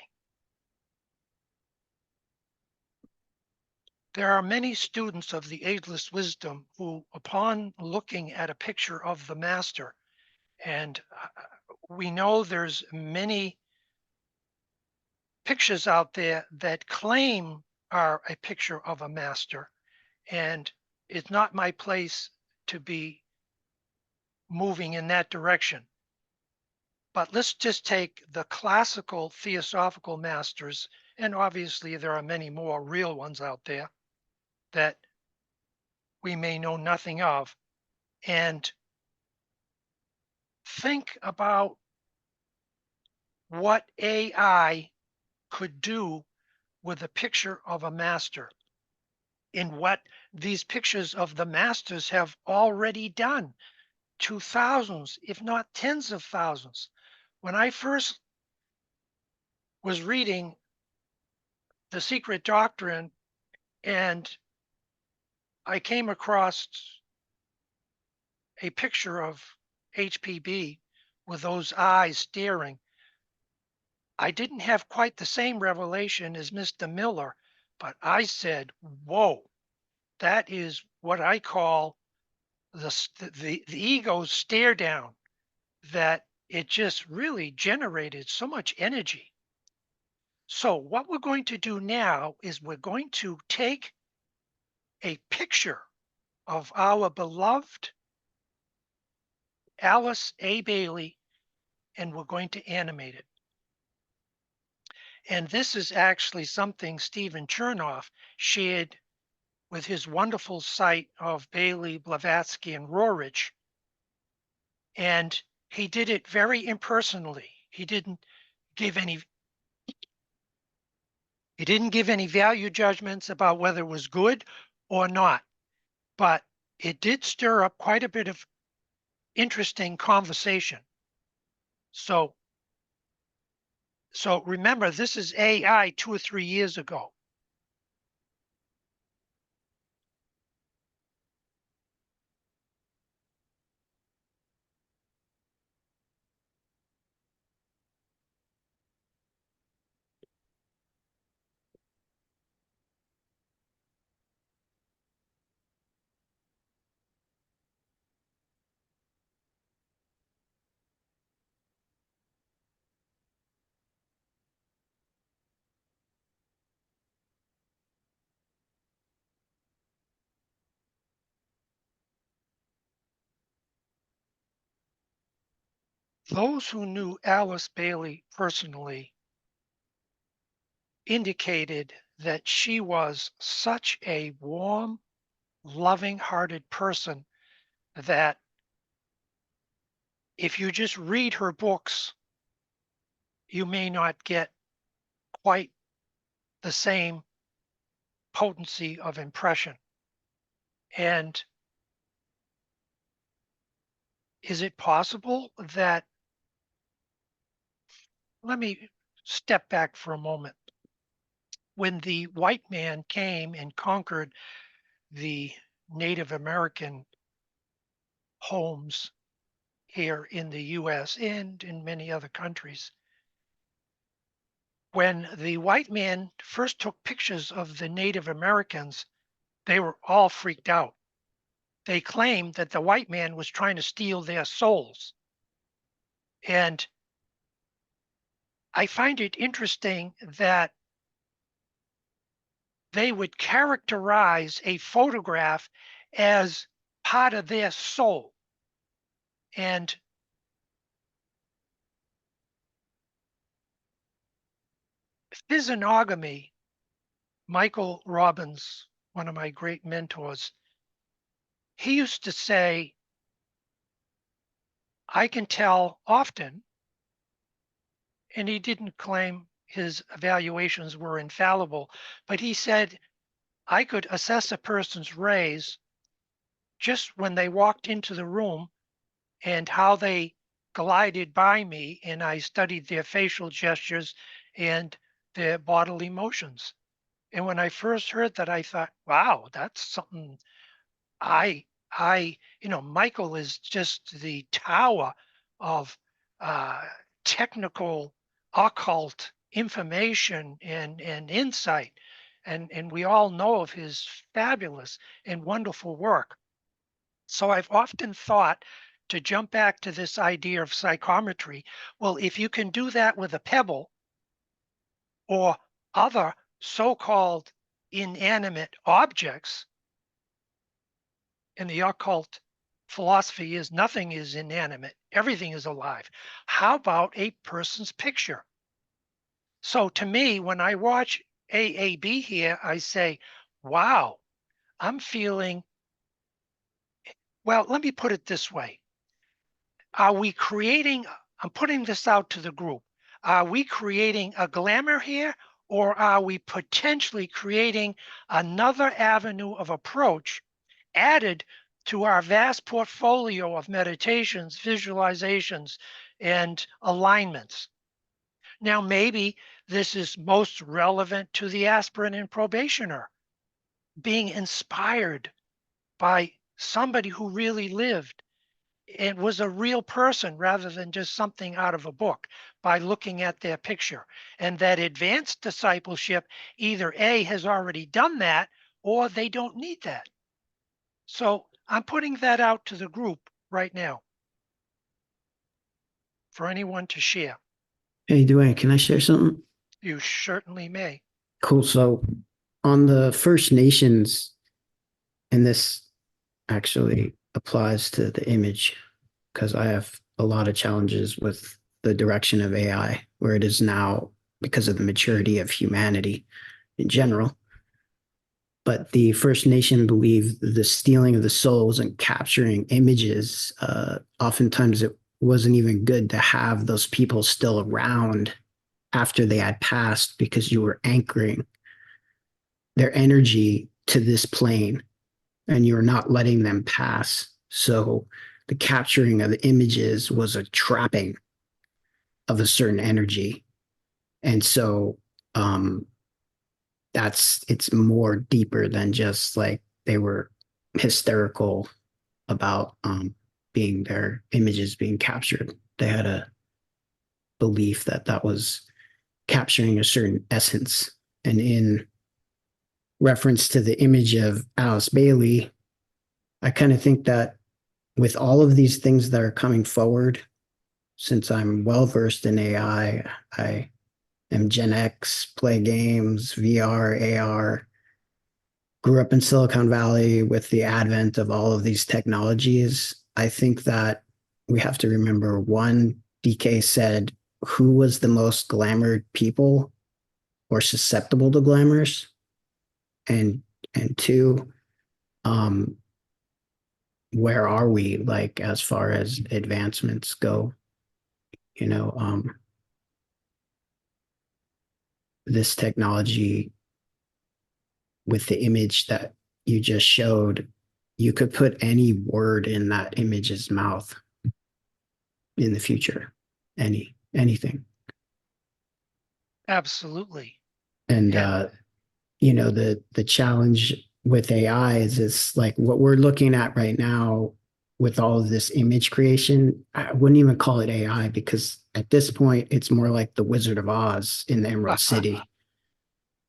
There are many students of the ageless wisdom who, upon looking at a picture of the master, and we know there's many pictures out there that claim are a picture of a master, and it's not my place to be moving in that direction. But let's just take the classical theosophical masters, and obviously there are many more real ones out there that we may know nothing of, and think about what AI could do with a picture of a master in what these pictures of the masters have already done to thousands, if not tens of thousands. When I first was reading The Secret Doctrine and I came across a picture of HPB with those eyes staring, I didn't have quite the same revelation as Mr. Miller, but I said, whoa, that is what I call the ego's stare down, that it just really generated so much energy. So what we're going to do now is we're going to take a picture of our beloved Alice A. Bailey and we're going to animate it. And this is actually something Stephen Chernoff shared with his wonderful site of Bailey, Blavatsky, and Roerich. And he did it very impersonally. He didn't give any value judgments about whether it was good or not, but it did stir up quite a bit of interesting conversation. So remember, this is AI 2 or 3 years ago. Those who knew Alice Bailey personally indicated that she was such a warm, loving-hearted person that if you just read her books, you may not get quite the same potency of impression. And is it possible that, let me step back for a moment. When the white man came and conquered the Native American homes here in the US and in many other countries. When the white man first took pictures of the Native Americans, they were all freaked out. They claimed that the white man was trying to steal their souls. And I find it interesting that they would characterize a photograph as part of their soul. And physiognomy, Michael Robbins, one of my great mentors, he used to say, I can tell often, and he didn't claim his evaluations were infallible, but he said, I could assess a person's rays just when they walked into the room and how they glided by me, and I studied their facial gestures and their bodily motions. And when I first heard that, I thought, wow, that's something I, Michael is just the tower of technical occult information and insight. And we all know of his fabulous and wonderful work. So I've often thought, to jump back to this idea of psychometry, well, if you can do that with a pebble or other so-called inanimate objects, and the occult philosophy is nothing is inanimate, everything is alive. How about a person's picture? So to me, when I watch AAB here, I say, wow, I'm feeling, well, let me put it this way. Are we creating, I'm putting this out to the group, are we creating a glamour here, or are we potentially creating another avenue of approach added to our vast portfolio of meditations, visualizations, and alignments? Now, maybe this is most relevant to the aspirant and probationer, being inspired by somebody who really lived and was a real person rather than just something out of a book, by looking at their picture. And that advanced discipleship either A, has already done that, or they don't need that. So I'm putting that out to the group right now for anyone to share. Hey, Duane, can I share something? You certainly may. Cool. So on the First Nations, and this actually applies to the image, because I have a lot of challenges with the direction of AI, where it is now because of the maturity of humanity in general. But the First Nation believe the stealing of the souls and capturing images, oftentimes it wasn't even good to have those people still around after they had passed, because you were anchoring their energy to this plane and you're not letting them pass. So the capturing of the images was a trapping of a certain energy. And so it's more deeper than just like they were hysterical about being their images being captured. They had a belief that that was capturing a certain essence. And in reference to the image of Alice Bailey, I kind of think that with all of these things that are coming forward, since I'm well versed in AI, I am Gen X, play games, VR, AR, grew up in Silicon Valley with the advent of all of these technologies. I think that we have to remember, one, DK said, who was the most glamored people or susceptible to glamours? And two, where are we, like, as far as advancements go? You know, this technology with the image that you just showed, you could put any word in that image's mouth in the future, anything. Absolutely. And Yeah. you know, the challenge with AI is it's like what we're looking at right now with all of this image creation, I wouldn't even call it AI, because at this point it's more like the Wizard of Oz in the Emerald City.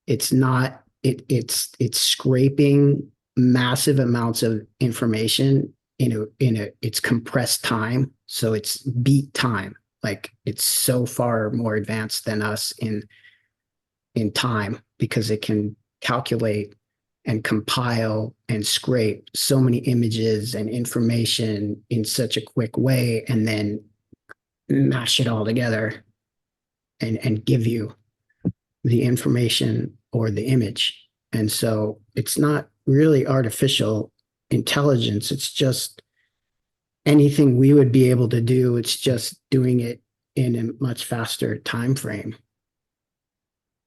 It's not, it's scraping massive amounts of information it's compressed time. So it's beat time. Like, it's so far more advanced than us in time, because it can calculate and compile and scrape so many images and information in such a quick way, and then mash it all together and give you the information or the image. And so it's not really artificial intelligence. It's just anything we would be able to do. It's just doing it in a much faster time frame.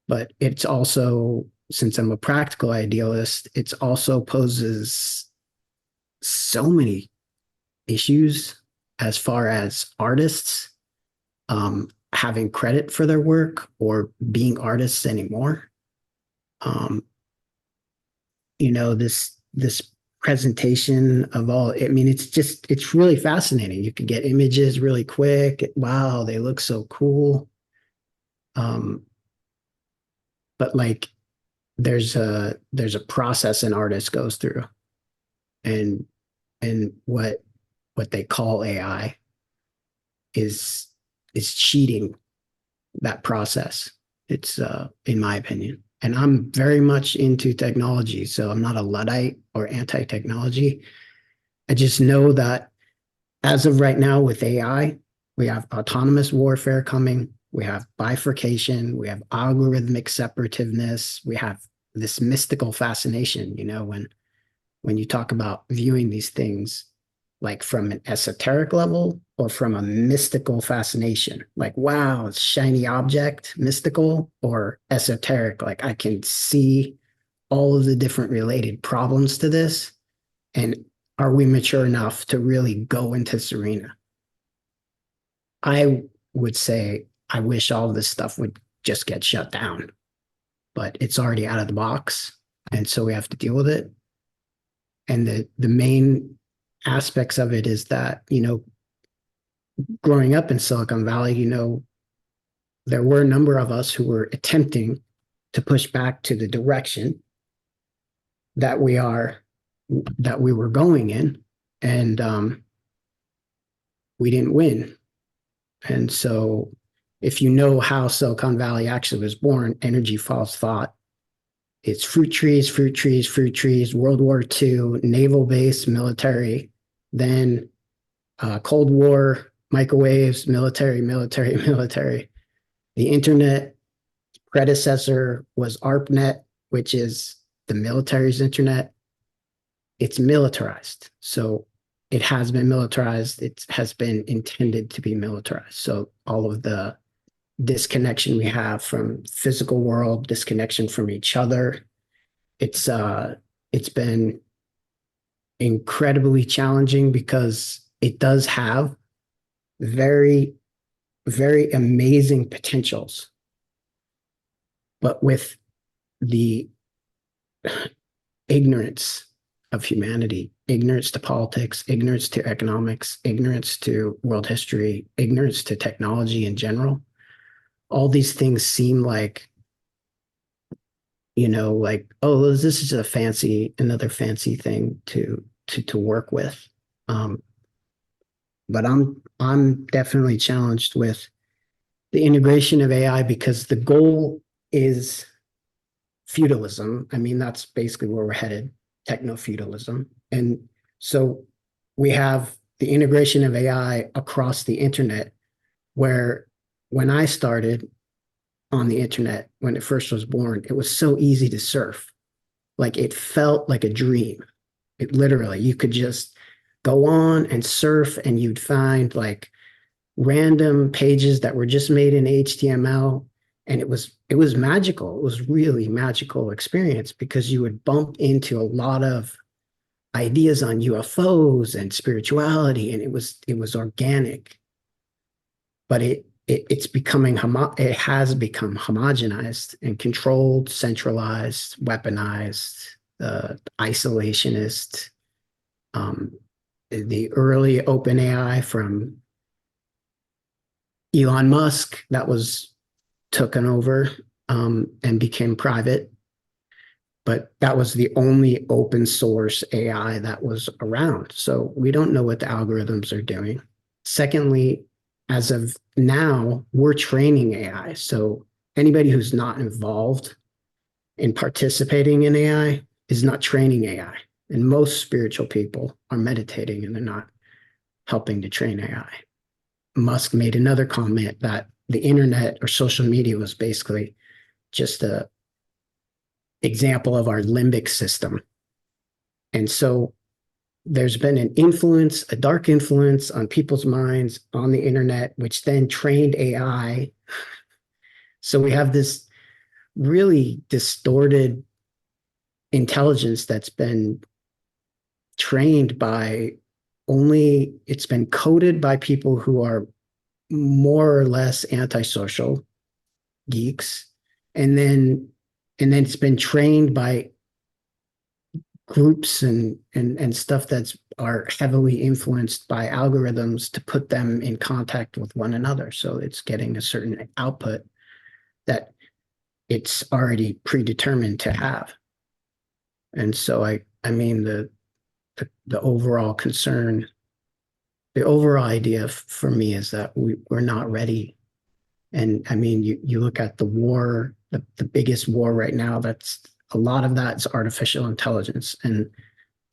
But it's also, since I'm a practical idealist, it's also poses so many issues as far as artists having credit for their work or being artists anymore. This presentation of all, I mean, it's really fascinating. You can get images really quick. Wow, they look so cool. But like, there's a process an artist goes through, and what they call AI is cheating that process. It's in my opinion. And I'm very much into technology, so I'm not a Luddite or anti-technology. I just know that as of right now with AI, we have autonomous warfare coming. We have bifurcation. We have algorithmic separativeness. We have this mystical fascination, when you talk about viewing these things like from an esoteric level or from a mystical fascination, like, wow, it's shiny object, mystical, or esoteric, like I can see all of the different related problems to this. And are we mature enough to really go into this arena? I would say I wish all of this stuff would just get shut down, but it's already out of the box. And so we have to deal with it. And the main aspects of it is that, growing up in Silicon Valley, there were a number of us who were attempting to push back to the direction that we were going in, and we didn't win. And so if you know how Silicon Valley actually was born, energy follows thought. It's fruit trees, fruit trees, fruit trees, World War II, naval base, military, then Cold War, microwaves, military, military, military. The internet predecessor was ARPANET, which is the military's internet. It's militarized. So it has been militarized. It has been intended to be militarized. So all of the disconnection we have from physical world, disconnection from each other, it's been incredibly challenging, because it does have very, very amazing potentials. But with the ignorance of humanity, ignorance to politics, ignorance to economics, ignorance to world history, ignorance to technology in general, all these things seem like, like, oh, this is another fancy thing to work with. But I'm definitely challenged with the integration of AI, because the goal is feudalism. I mean, that's basically where we're headed, techno-feudalism. And so we have the integration of AI across the internet, where when I started on the internet, when it first was born, it was so easy to surf. Like, it felt like a dream. It literally, you could just go on and surf, and you'd find like random pages that were just made in HTML. And it was magical. It was really magical experience, because you would bump into a lot of ideas on UFOs and spirituality, and it was organic. But it's becoming it has become homogenized and controlled, centralized, weaponized, isolationist. the early OpenAI from Elon Musk that was taken over and became private. But that was the only open source AI that was around. So we don't know what the algorithms are doing. Secondly, as of now, we're training AI. So anybody who's not involved in participating in AI is not training AI. And most spiritual people are meditating and they're not helping to train AI. Musk made another comment that the internet or social media was basically just a example of our limbic system. And so there's been an influence, a dark influence on people's minds on the internet, which then trained AI. So we have this really distorted intelligence that's been trained by only, it's been coded by people who are more or less antisocial geeks. And then it's been trained by groups and stuff that's are heavily influenced by algorithms to put them in contact with one another. So it's getting a certain output that it's already predetermined to have. And so I mean the overall concern, the overall idea for me is that we're not ready. And I mean, you look at the war, the biggest war right now, that's a lot of that is artificial intelligence. And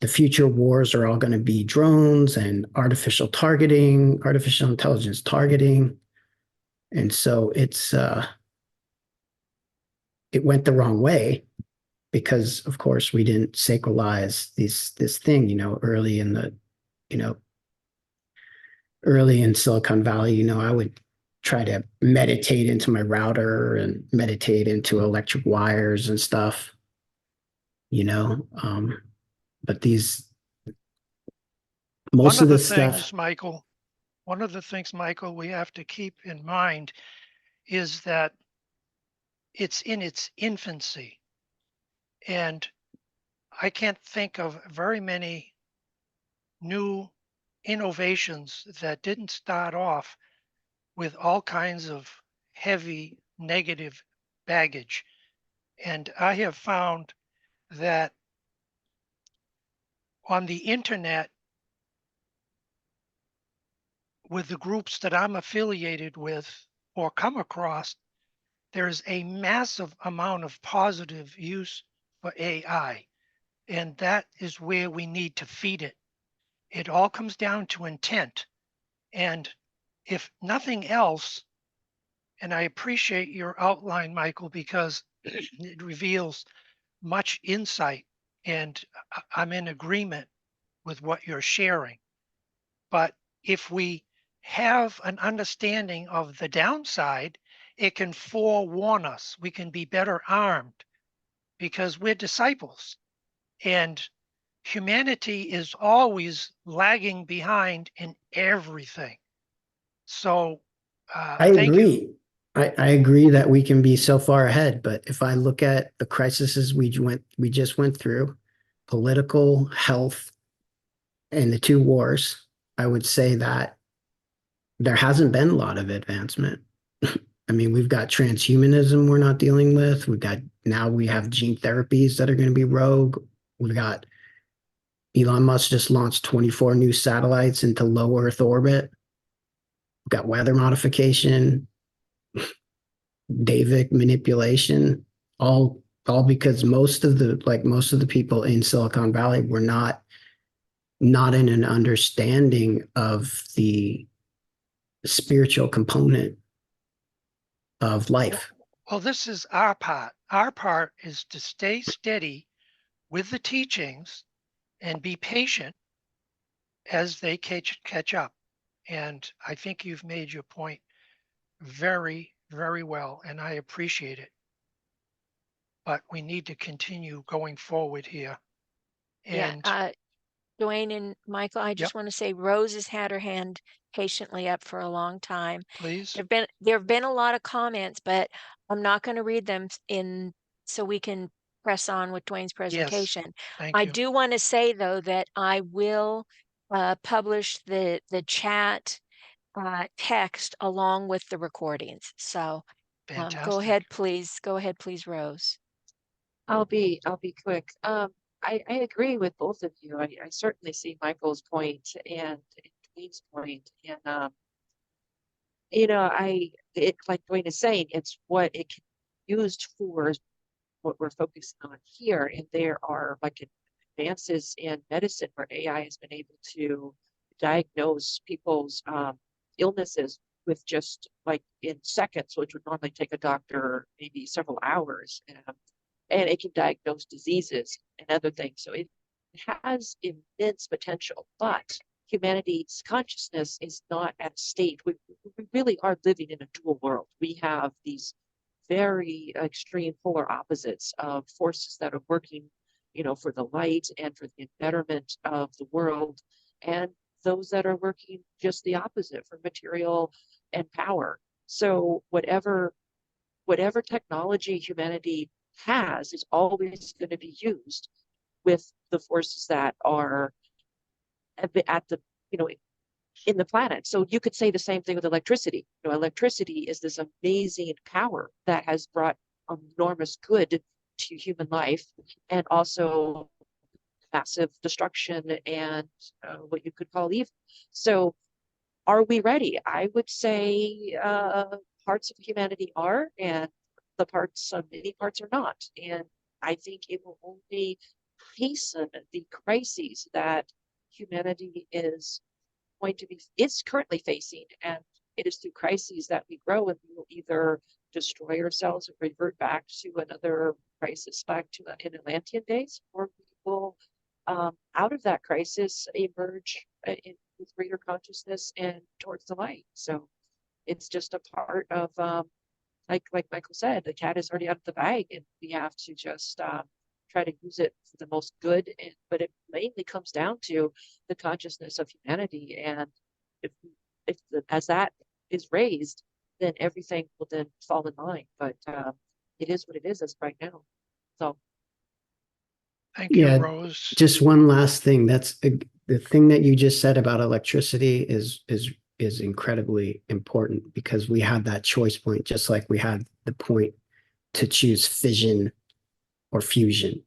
the future wars are all going to be drones and artificial targeting, artificial intelligence targeting. And so it went the wrong way because, of course, we didn't sacralize this thing, early in Silicon Valley. I would try to meditate into my router and meditate into electric wires and stuff, but most of the stuff. One of the things, Michael, we have to keep in mind is that it's in its infancy. And I can't think of very many new innovations that didn't start off with all kinds of heavy negative baggage. And I have found that on the internet, with the groups that I'm affiliated with or come across, there's a massive amount of positive use for AI. And that is where we need to feed it. It all comes down to intent. And if nothing else, and I appreciate your outline, Michael, because it reveals much insight, and I'm in agreement with what you're sharing. But if we have an understanding of the downside, it can forewarn us. We can be better armed because we're disciples. And humanity is always lagging behind in everything. So I agree. I agree that we can be so far ahead, but if I look at the crises we just went through, political, health, and the two wars, I would say that there hasn't been a lot of advancement. I mean, we've got transhumanism we're not dealing with. Now we have gene therapies that are going to be rogue. We've got Elon Musk just launched 24 new satellites into low Earth orbit. We've got weather modification, Davic manipulation, all because most of the people in Silicon Valley were not in an understanding of the spiritual component of life. Well, this is our part. Our part is to stay steady with the teachings and be patient as they catch up. And I think you've made your point very, very well, and I appreciate it. But we need to continue going forward here. And Duane and Michael, I just want to say Rose has had her hand patiently up for a long time. Please. There have been a lot of comments, but I'm not going to read them so we can press on with Duane's presentation. Yes, thank I you. do want to say though that I will publish the chat text along with the recordings. So go ahead, Fantastic. please. Go ahead, please, Rose. I'll be quick. I agree with both of you. I certainly see Michael's point and Dwayne's point. And it like Dwayne is saying, it's what it can be used for is what we're focusing on here. And there are like advances in medicine where AI has been able to diagnose people's illnesses with just like in seconds, which would normally take a doctor maybe several hours. And it can diagnose diseases and other things. So it has immense potential, but humanity's consciousness is not at a state. We really are living in a dual world. We have these very extreme polar opposites of forces that are working, for the light and for the betterment of the world, and those that are working just the opposite for material and power. So whatever technology humanity has is always going to be used with the forces that are at the in the planet. So you could say the same thing with electricity. Electricity is this amazing power that has brought enormous good to human life, and also massive destruction and what you could call evil. So are we ready? I would say parts of humanity are, and many parts are not. And I think it will only hasten the crises that humanity is currently facing. And it is through crises that we grow, and we will either destroy ourselves and revert back to another crisis, back to in Atlantean days, or we will, out of that crisis, emerge with greater consciousness and towards the light. So it's just a part of, like Michael said, the cat is already out of the bag, and we have to just try to use it for the most good. But it mainly comes down to the consciousness of humanity, and as that is raised, then everything will then fall in line. But it is what it is as right now. So Thank you, Yeah, Rose. just one last thing. That's the thing that you just said about electricity is incredibly important, because we had that choice point, just like we had the point to choose fission or fusion.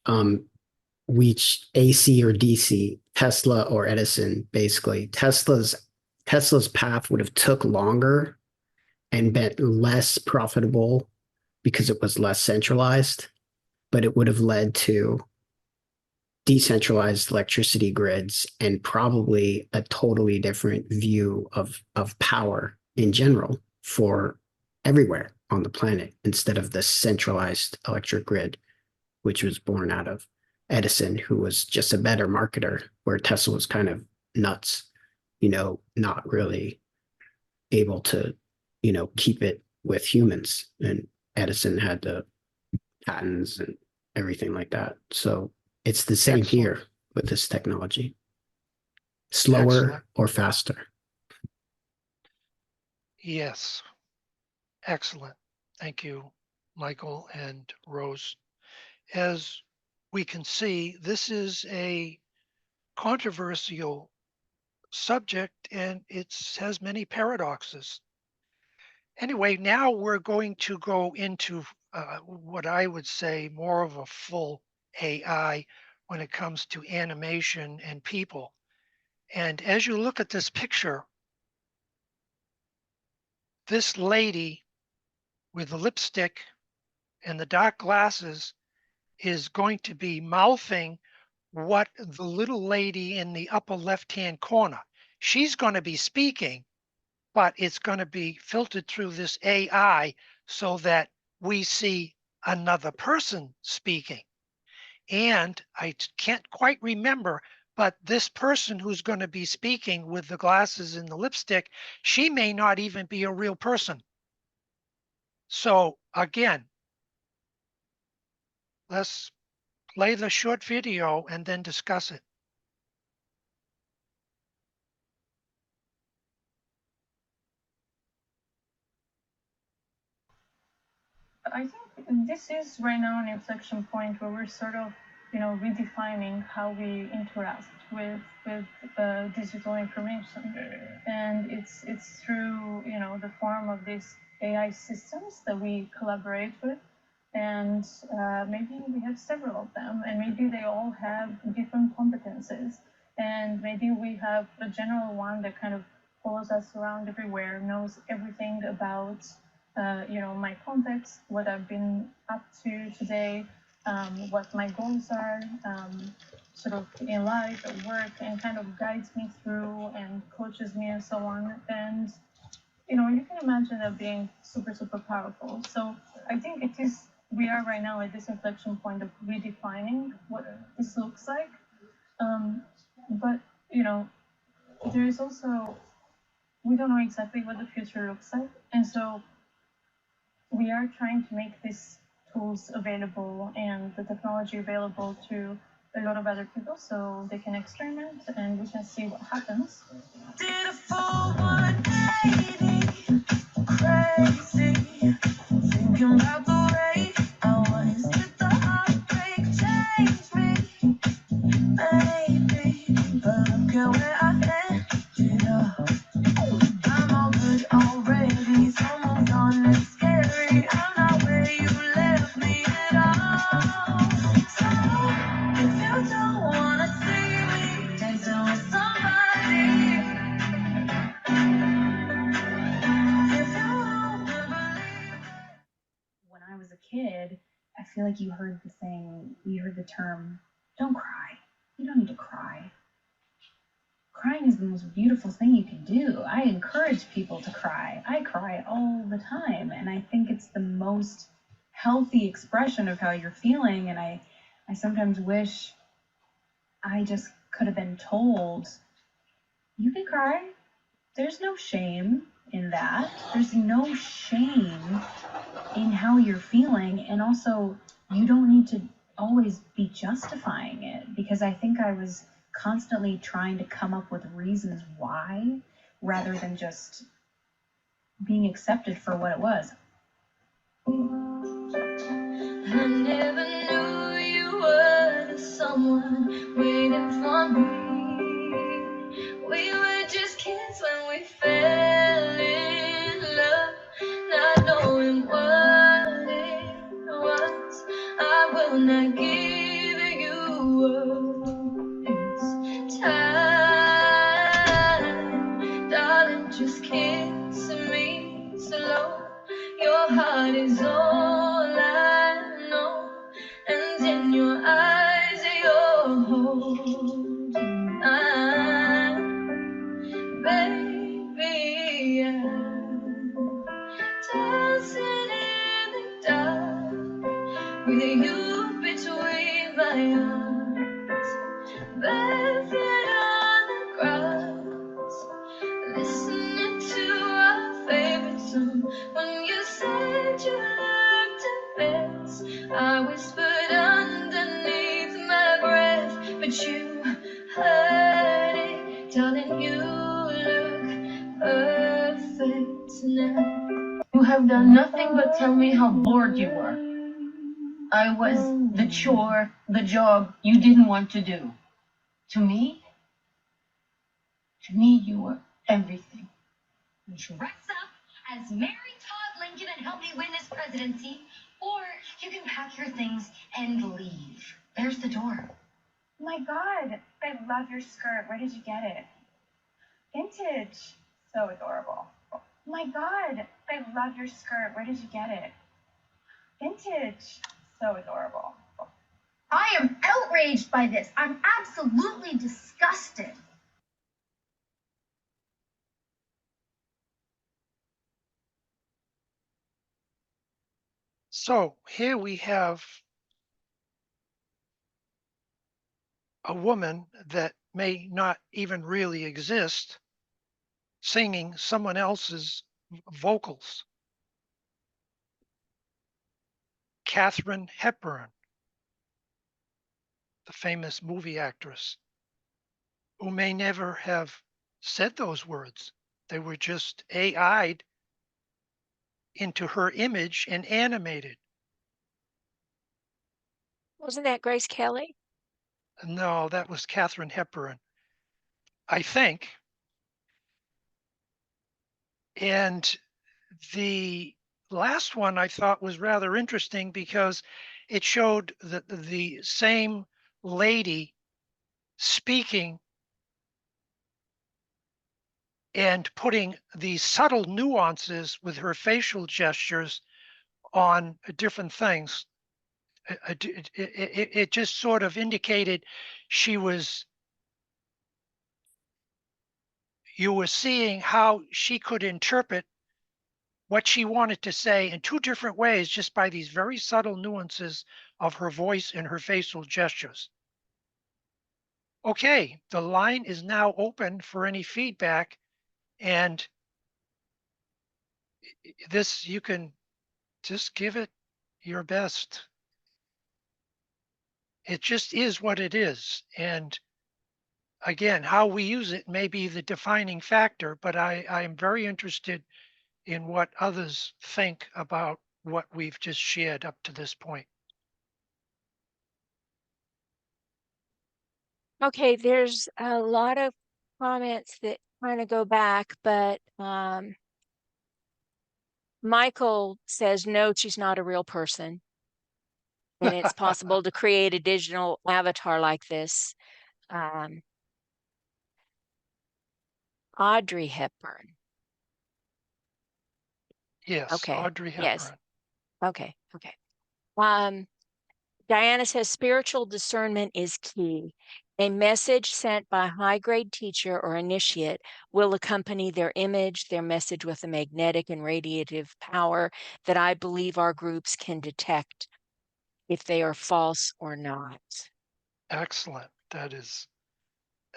AC or DC, Tesla or Edison. Basically, Tesla's path would have took longer and been less profitable because it was less centralized, but it would have led to decentralized electricity grids and probably a totally different view of power in general for everywhere on the planet, instead of the centralized electric grid, which was born out of Edison, who was just a better marketer, where Tesla was kind of nuts, not really able to, keep it with humans. And Edison had the patents and everything like that. So it's the same Excellent. here with this technology. Slower Excellent. or faster. Yes. Excellent. Thank you, Michael and Rose. As we can see, this is a controversial subject, and it has many paradoxes. Anyway, now we're going to go into what I would say more of a full AI when it comes to animation and people. And as you look at this picture, this lady with the lipstick and the dark glasses is going to be mouthing what the little lady in the upper left-hand corner. She's going to be speaking, but it's going to be filtered through this AI so that we see another person speaking. And I can't quite remember, but this person who's going to be speaking with the glasses and the lipstick, she may not even be a real person. So again, let's play the short video and then discuss it. I think this is right now an inflection point where we're sort of, redefining how we interact with digital information. And it's through, the form of these AI systems that we collaborate with. And maybe we have several of them, and maybe they all have different competences. And maybe we have a general one that kind of follows us around everywhere, knows everything about, my context, what I've been up to today, what my goals are, sort of in life, at work, and kind of guides me through and coaches me and so on. And, you can imagine that being super, super powerful. So I think we are right now at this inflection point of redefining what this looks like. But, there is also, we don't know exactly what the future looks like. And so we are trying to make these tools available and the technology available to a lot of other people so they can experiment and we can see what happens. Did a full 180, crazy, thinking about the way I was. Did the heartbreak change me? Maybe, but look at where I ended up. I'm all good already, so moved on, it's scary. I'm not where you left me at all. So, if you don't wanna see me dancing with somebody, if you wanna believe. When I was a kid, I feel like you heard the term, don't cry. You don't need to cry. Crying is the most beautiful thing you can do. I encourage people to cry. I cry all the time, and I think it's the most healthy expression of how you're feeling. And I sometimes wish I just could have been told, you can cry. There's no shame in that. There's no shame in how you're feeling. And also, you don't need to always be justifying it, because I think I was constantly trying to come up with reasons why rather than just being accepted for what it was. I never knew you were the someone waiting for me. We were just kids when we fell in love, not knowing what it was. I will not give you up. It's time, darling, just kiss me slow. Your heart is all I know, and in your eyes you're holding mine. Baby, I'm dancing in the dark with you between my arms, barefoot on the grass, listening to our favorite song. When you said you looked a mess, I whispered underneath my breath, but you heard it, darling. You look perfect now. You have done nothing but tell me how bored you were. I was the chore, the job you didn't want to do. To me, you were everything. Dress up as Mary Todd Lincoln and help me win this presidency, or you can pack your things and leave. There's the door. Oh my God, I love your skirt. Where did you get it? Vintage. So adorable. Oh my God, I love your skirt. Where did you get it? Vintage. So adorable. I am outraged by this. I'm absolutely disgusted. So here we have a woman that may not even really exist singing someone else's vocals. Katharine Hepburn, the famous movie actress, who may never have said those words. They were just AI'd into her image and animated. Wasn't that Grace Kelly? No, that was Katharine Hepburn, I think. And the last one I thought was rather interesting because it showed the same lady speaking and putting these subtle nuances with her facial gestures on different things. It just sort of indicated she was, you were seeing how she could interpret what she wanted to say in two different ways just by these very subtle nuances of her voice and her facial gestures. Okay, the line is now open for any feedback, and this, you can just give it your best. It just is what it is. And again, how we use it may be the defining factor, but I am very interested in what others think about what we've just shared up to this point. Okay, there's a lot of comments that kind of go back, but Michael says, no, she's not a real person. And it's possible to create a digital avatar like this. Audrey Hepburn. Yes, Okay. Audrey Yes. Hepburn. Okay. Okay. Diana says spiritual discernment is key. A message sent by a high-grade teacher or initiate will accompany their image, their message with a magnetic and radiative power that I believe our groups can detect if they are false or not. Excellent. That is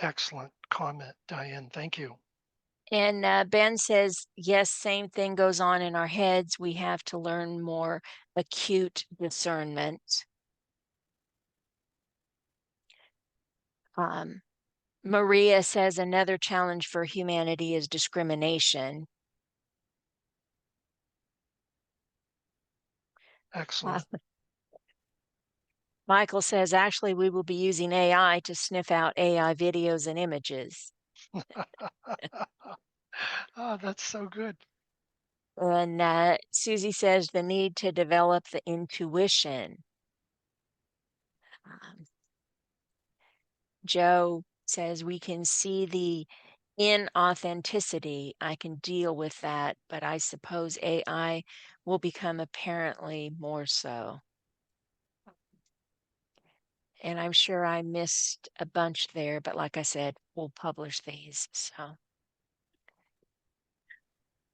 excellent comment, Diane. Thank you. And Ben says, yes, same thing goes on in our heads. We have to learn more acute discernment. Maria says another challenge for humanity is discrimination. Excellent. Michael says, actually, we will be using AI to sniff out AI videos and images. Oh, that's so good. And Susie says the need to develop the intuition. Joe says we can see the inauthenticity. I can deal with that, but I suppose AI will become apparently more so. And I'm sure I missed a bunch there, but like I said, we'll publish these. So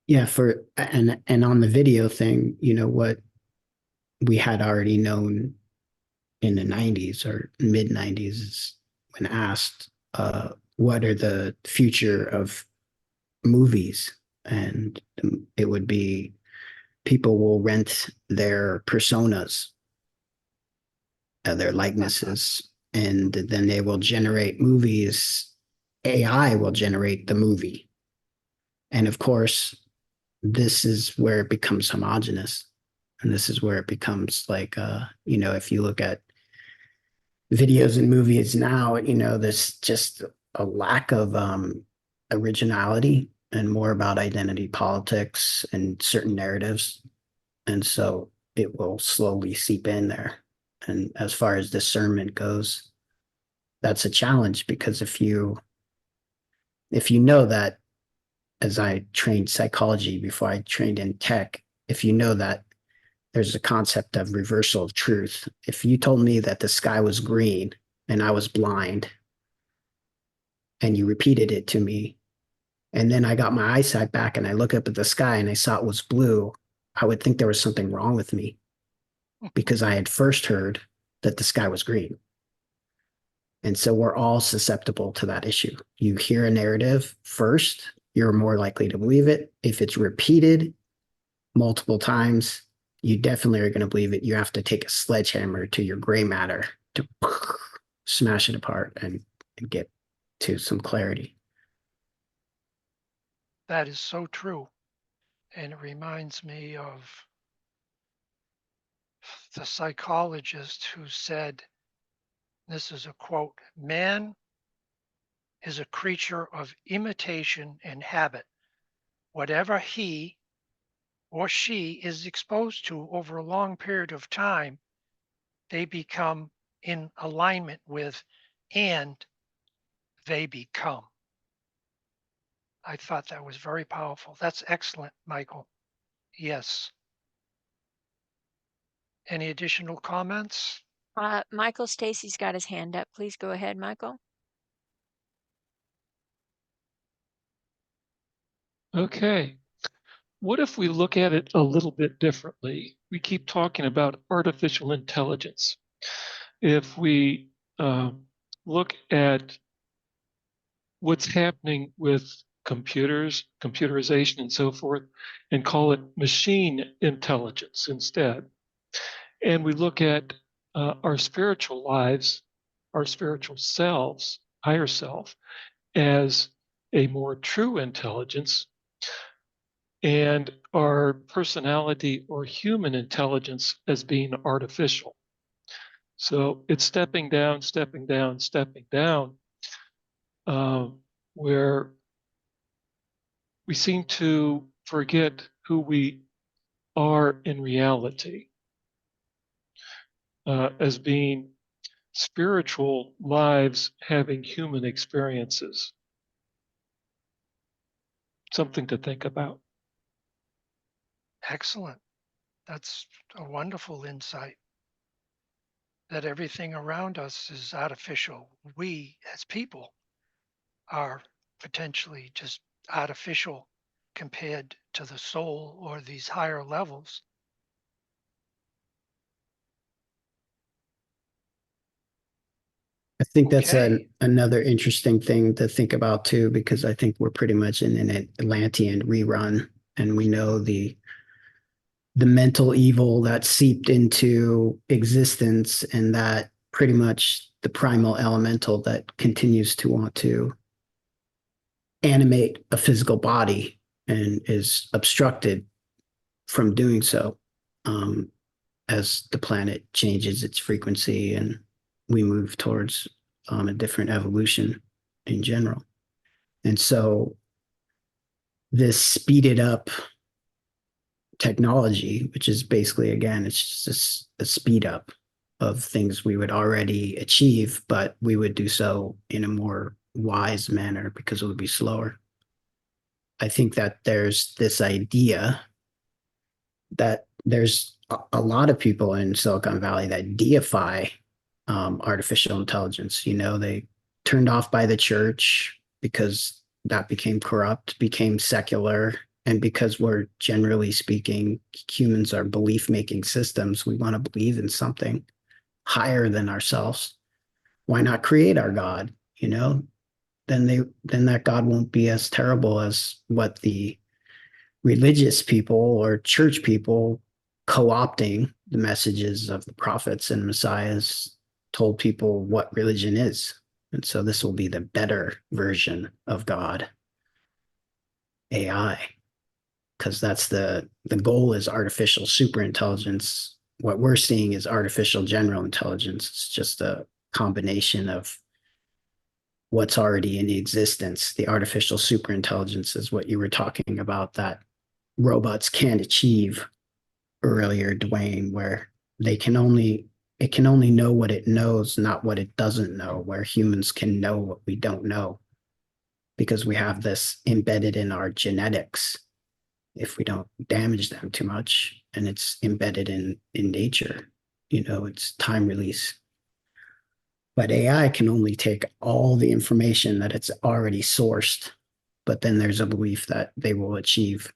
Yeah, and on the video thing, what we had already known in the 90s or mid 90s is when asked what are the future of movies, and it would be people will rent their personas, their likenesses, and then they will generate movies. AI will generate the movie. And of course, this is where it becomes homogenous. And this is where it becomes like, if you look at videos and movies now, there's just a lack of originality and more about identity politics and certain narratives. And so it will slowly seep in there. And as far as discernment goes, that's a challenge, because if you know that, as I trained psychology before I trained in tech, if you know that there's a concept of reversal of truth. If you told me that the sky was green and I was blind, and you repeated it to me, and then I got my eyesight back and I look up at the sky and I saw it was blue, I would think there was something wrong with me, because I had first heard that the sky was green. And so we're all susceptible to that issue. You hear a narrative first, you're more likely to believe it. If it's repeated multiple times, you definitely are going to believe it. You have to take a sledgehammer to your gray matter to smash it apart and get to some clarity. That is so true. And it reminds me of the psychologist who said This is a quote: "Man is a creature of imitation and habit. Whatever he or she is exposed to over a long period of time, they become in alignment with, and they become." I thought that was very powerful. That's excellent, Michael. Yes. Any additional comments? Michael Stacy's got his hand up. Please go ahead, Michael. Okay. What if we look at it a little bit differently? We keep talking about artificial intelligence. If we look at what's happening with computers, computerization, and so forth, and call it machine intelligence instead, and we look at our spiritual lives, our spiritual selves, higher self, as a more true intelligence, and our personality or human intelligence as being artificial. So it's stepping down, stepping down, stepping down, where we seem to forget who we are in reality as being spiritual lives having human experiences. Something to think about. Excellent. That's a wonderful insight, that everything around us is artificial. We, as people, are potentially just artificial compared to the soul or these higher levels. I think that's Okay. another interesting thing to think about too, because I think we're pretty much in an Atlantean rerun, and we know the mental evil that seeped into existence, and that pretty much the primal elemental that continues to want to animate a physical body and is obstructed from doing so as the planet changes its frequency and we move towards a different evolution in general. And so this speeded up technology, which is basically, again, it's just a speed up of things we would already achieve, but we would do so in a more wise manner because it would be slower. I think that there's this idea that there's a lot of people in Silicon Valley that deify artificial intelligence. You know, they turned off by the church because that became corrupt, became secular. And because we're generally speaking, humans are belief making systems, we want to believe in something higher than ourselves. Why not create our God? You know, then that God won't be as terrible as what the religious people or church people co-opting the messages of the prophets and messiahs told people what religion is. And so this will be the better version of God, AI, because that's the goal is artificial superintelligence. What we're seeing is artificial general intelligence. It's just a combination of what's already in existence. The artificial superintelligence is what you were talking about, that robots can't achieve earlier, Duane, where it can only know what it knows, not what it doesn't know, where humans can know what we don't know because we have this embedded in our genetics if we don't damage them too much, and it's embedded in nature. You know, it's time release. But AI can only take all the information that it's already sourced, but then there's a belief that they will achieve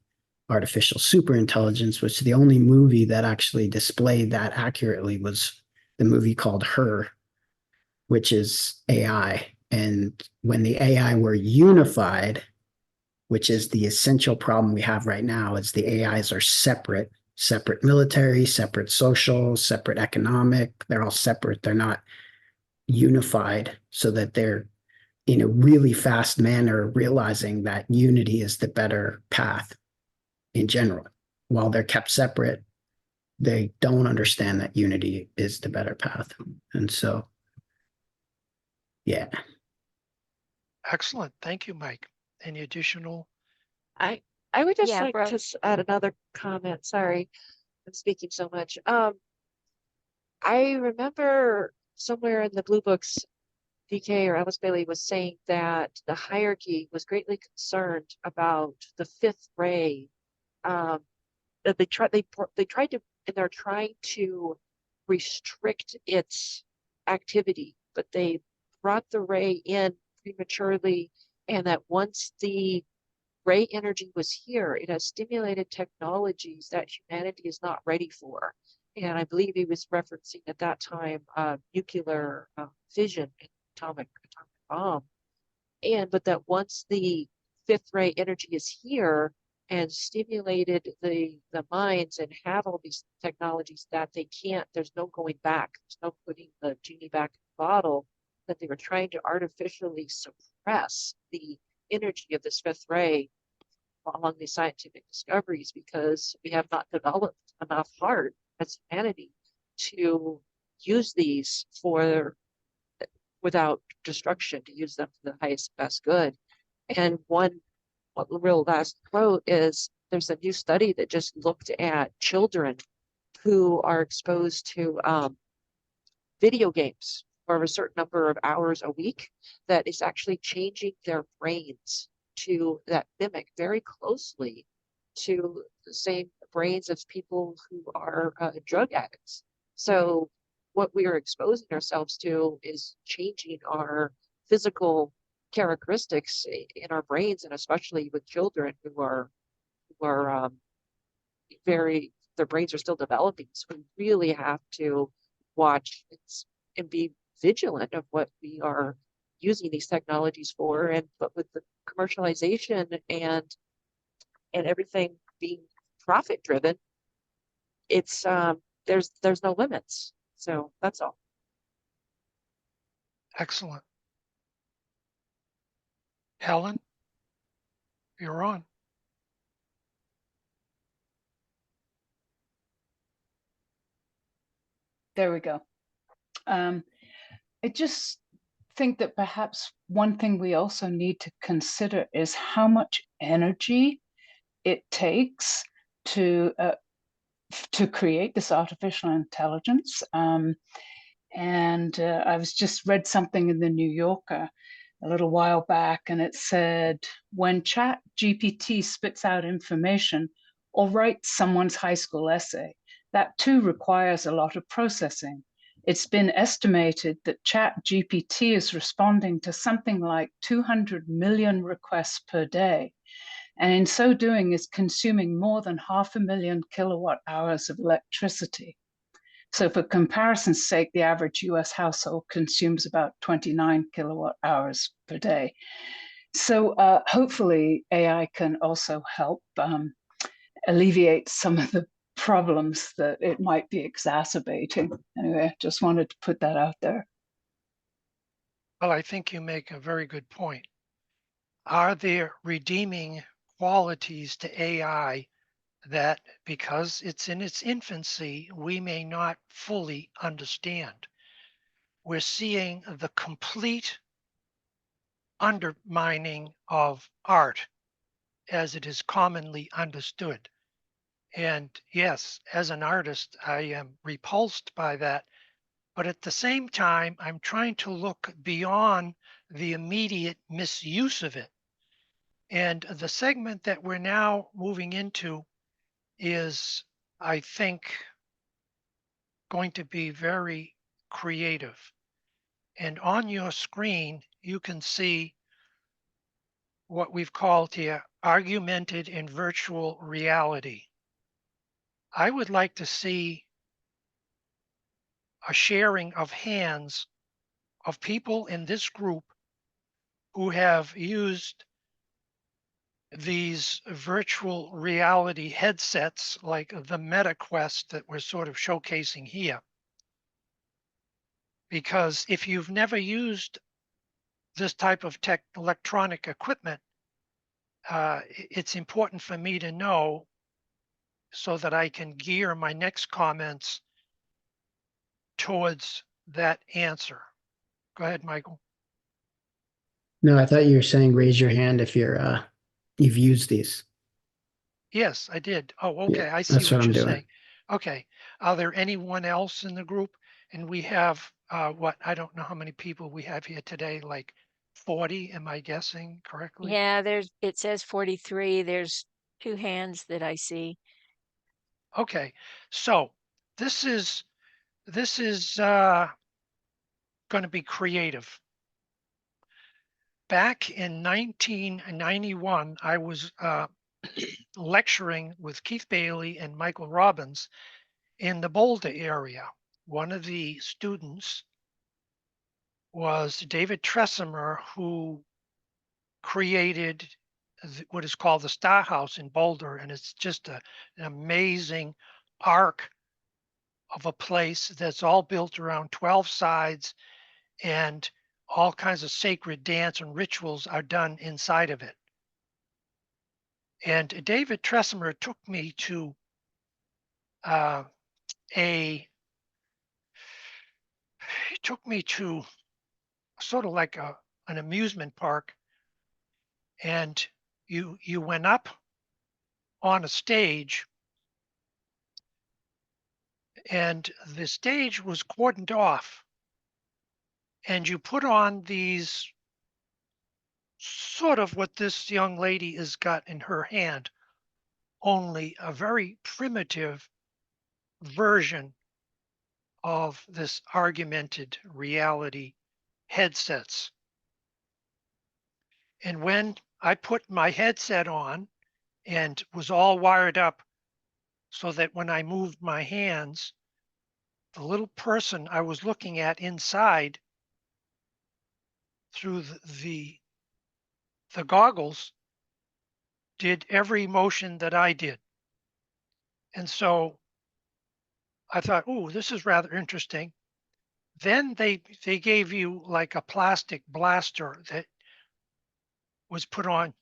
artificial superintelligence, which the only movie that actually displayed that accurately was the movie called Her, which is AI. And when the AI were unified, which is the essential problem we have right now, is the AIs are separate military, separate social, separate economic. They're all separate. They're not unified so that they're in a really fast manner realizing that unity is the better path in general. While they're kept separate, they don't understand that unity is the better path. And so Yeah. Excellent. Thank you, Mike. Any additional? I I would just Yeah, like bro. to add another comment. Sorry, I'm speaking so much. I remember somewhere in the Blue Books, DK or Alice Bailey was saying that the hierarchy was greatly concerned about the fifth ray. That they tried to, and they're trying to restrict its activity, but they brought the ray in prematurely, and that once the ray energy was here, it has stimulated technologies that humanity is not ready for. And I believe he was referencing at that time nuclear fission and atomic bomb. But that once the fifth ray energy is here and stimulated the minds and have all these technologies that they can't, there's no going back. There's no putting the genie back in the bottle, that they were trying to artificially suppress the energy of this fifth ray along these scientific discoveries, because we have not developed enough heart as humanity to use these for without destruction, to use them for the highest best good. And one real last quote is, there's a new study that just looked at children who are exposed to video games for a certain number of hours a week, that is actually changing their brains to that mimic very closely to the same brains as people who are drug addicts. So what we are exposing ourselves to is changing our physical characteristics in our brains, and especially with children who are very, their brains are still developing. So we really have to watch and be vigilant of what we are using these technologies for. And but with the commercialization and everything being profit driven, it's there's no limits. So that's all. Excellent. Helen, you're on. There we go. I just think that perhaps one thing we also need to consider is how much energy it takes to create this artificial intelligence. I was just read something in the New Yorker a little while back, and it said, when Chat GPT spits out information or writes someone's high school essay, that too requires a lot of processing. It's been estimated that Chat GPT is responding to something like 200 million requests per day, and in so doing is consuming more than 500,000 kilowatt hours of electricity. So for comparison's sake, the average US household consumes about 29 kilowatt hours per day. So hopefully AI can also help alleviate some of the problems that it might be exacerbating. Anyway, just wanted to put that out there. Well, I think you make a very good point. Are there redeeming qualities to AI that, because it's in its infancy, we may not fully understand? We're seeing the complete undermining of art as it is commonly understood. And yes, as an artist, I am repulsed by that. But at the same time, I'm trying to look beyond the immediate misuse of it. And the segment that we're now moving into is, I think, going to be very creative. And on your screen, you can see what we've called here augmented and virtual reality. I would like to see a sharing of hands of people in this group who have used these virtual reality headsets like the Meta Quest that we're sort of showcasing here. Because if you've never used this type of electronic equipment, it's important for me to know so that I can gear my next comments towards that answer. Go ahead, Michael. No, I thought you were saying raise your hand if you've used these. Yes, I did. Oh, Yeah, okay. I see that's what what I'm you're doing. saying. Okay. Are there anyone else in the group? And we have, what, I don't know how many people we have here today, like 40, am I guessing correctly? Yeah, it says 43. There's 2 hands that I see. Okay. So this is going to be creative. Back in 1991, I was lecturing with Keith Bailey and Michael Robbins in the Boulder area. One of the students was David Tressimer, who created what is called the Star House in Boulder, and it's just an amazing arc of a place that's all built around 12 sides, and all kinds of sacred dance and rituals are done inside of it. And David Tressimer took me to uh, he took me to sort of like an amusement park, and you went up on a stage, and the stage was cordoned off, and you put on these sort of what this young lady has got in her hand, only a very primitive version of this augmented reality headsets. And when I put my headset on and was all wired up so that when I moved my hands, the little person I was looking at inside through the goggles did every motion that I did. And so I thought, oh, this is rather interesting. Then they gave you like a plastic blaster that was put on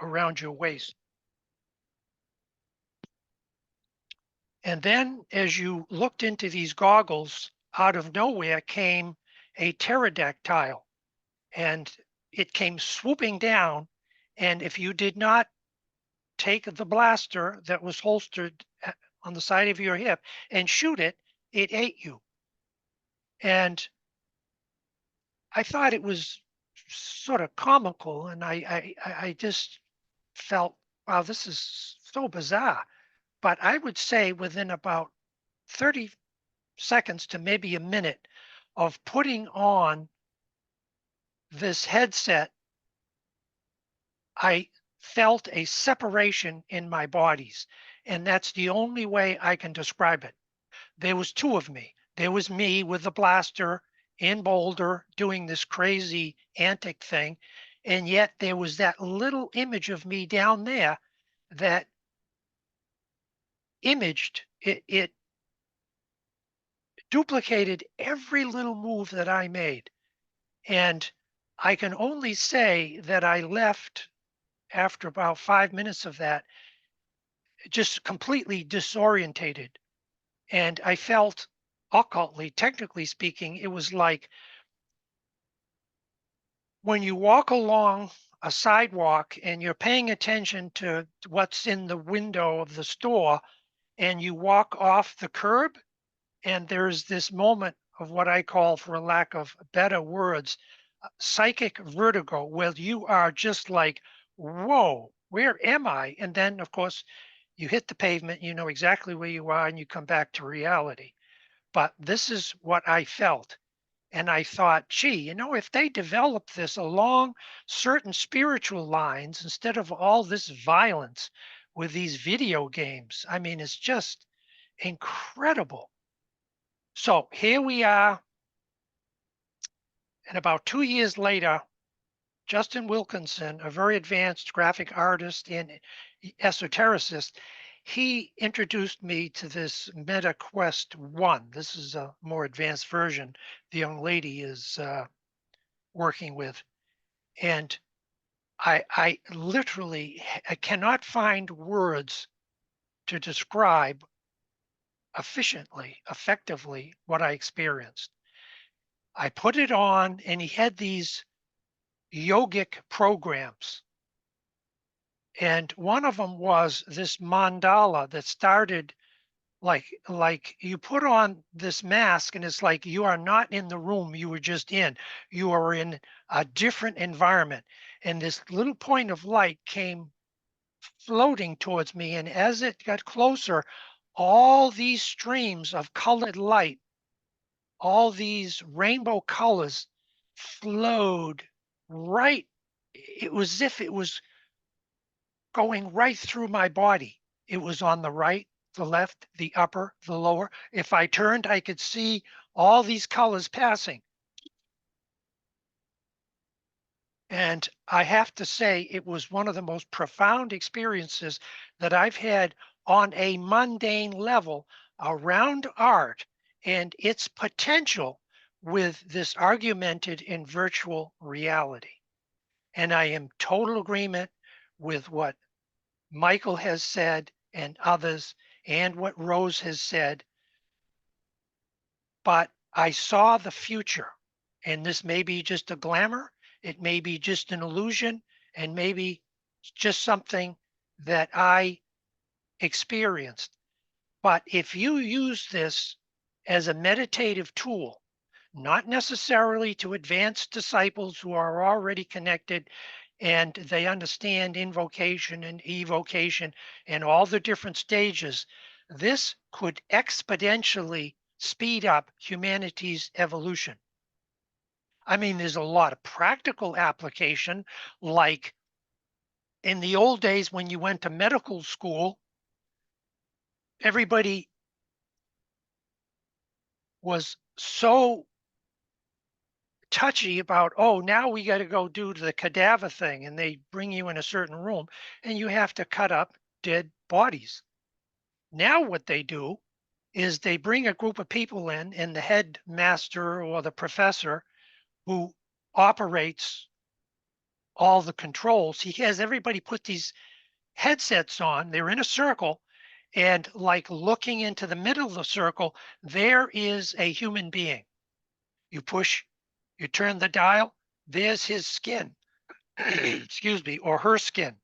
around your waist. And then as you looked into these goggles, out of nowhere came a pterodactyl, and it came swooping down. And if you did not take the blaster that was holstered on the side of your hip and shoot it, it ate you. And I thought it was sort of comical, and I just felt, wow, this is so bizarre. But I would say within about 30 seconds to maybe a minute of putting on this headset, I felt a separation in my bodies. And that's the only way I can describe it. There was 2 of me. There was me with the blaster in Boulder doing this crazy antic thing. And yet there was that little image of me down there that imaged, it duplicated every little move that I made. And I can only say that I left after about 5 minutes of that, just completely disorientated. And I felt occultly, technically speaking, it was like when you walk along a sidewalk and you're paying attention to what's in the window of the store, and you walk off the curb, and there's this moment of what I call, for a lack of better words, psychic vertigo, where you are just like, whoa, where am I? And then, of course, you hit the pavement, you know exactly where you are, and you come back to reality. But this is what I felt. And I thought, gee, if they develop this along certain spiritual lines instead of all this violence with these video games, I mean, it's just incredible. So here we are. And about 2 years later, Justin Wilkinson, a very advanced graphic artist and esotericist, he introduced me to this Meta Quest 1. This is a more advanced version the young lady is working with. And I literally, I cannot find words to describe efficiently, effectively what I experienced. I put it on, and he had these yogic programs. And one of them was this mandala that started like you put on this mask and it's like you are not in the room you were just in. You are in a different environment. And this little point of light came floating towards me. And as it got closer, all these streams of colored light, all these rainbow colors flowed right. It was as if it was going right through my body. It was on the right, the left, the upper, the lower. If I turned, I could see all these colors passing. And I have to say, it was one of the most profound experiences that I've had on a mundane level around art and its potential with this augmented and virtual reality. And I am total agreement with what Michael has said and others and what Rose has said, but I saw the future. And this may be just a glamour, it may be just an illusion, and maybe just something that I experienced. But if you use this as a meditative tool, not necessarily to advance disciples who are already connected and they understand invocation and evocation and all the different stages, this could exponentially speed up humanity's evolution. I mean, there's a lot of practical application, like in the old days when you went to medical school, everybody was so touchy about, oh, now we got to go do the cadaver thing, and they bring you in a certain room and you have to cut up dead bodies. Now what they do is they bring a group of people in, and the headmaster or the professor who operates all the controls, he has everybody put these headsets on. They're in a circle, and like looking into the middle of the circle, there is a human being. You push, you turn the dial, there's his skin, excuse me, or her skin.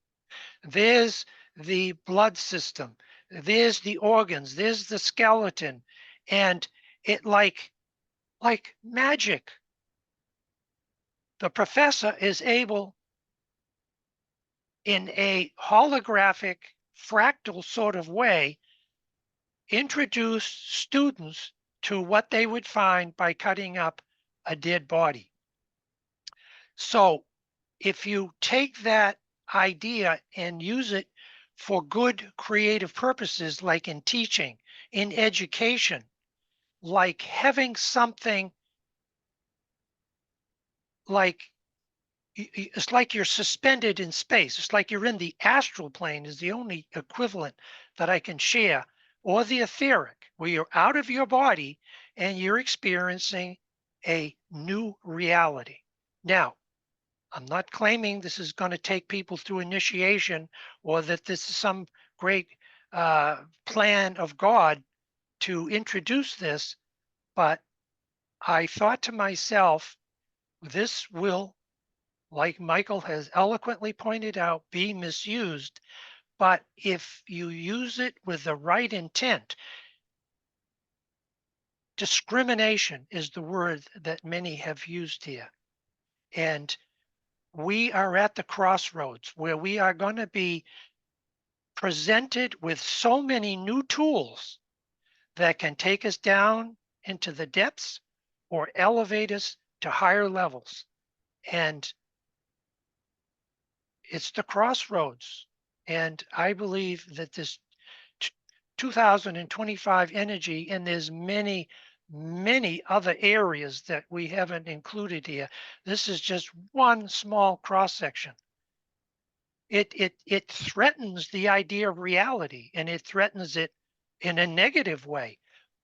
There's the blood system, there's the organs, there's the skeleton. And it like magic, the professor is able, in a holographic fractal sort of way, introduce students to what they would find by cutting up a dead body. So if you take that idea and use it for good creative purposes, like in teaching, in education, like having something like it's like you're suspended in space. It's like you're in the astral plane is the only equivalent that I can share, or the etheric, where you're out of your body and you're experiencing a new reality. Now, I'm not claiming this is going to take people through initiation or that this is some great plan of God to introduce this, but I thought to myself, this will, like Michael has eloquently pointed out, be misused. But if you use it with the right intent, discrimination is the word that many have used here. And we are at the crossroads where we are going to be presented with so many new tools that can take us down into the depths or elevate us to higher levels. And it's the crossroads. And I believe that this 2025 energy, and there's many, many other areas that we haven't included here. This is just one small cross section. It threatens the idea of reality, and it threatens it in a negative way.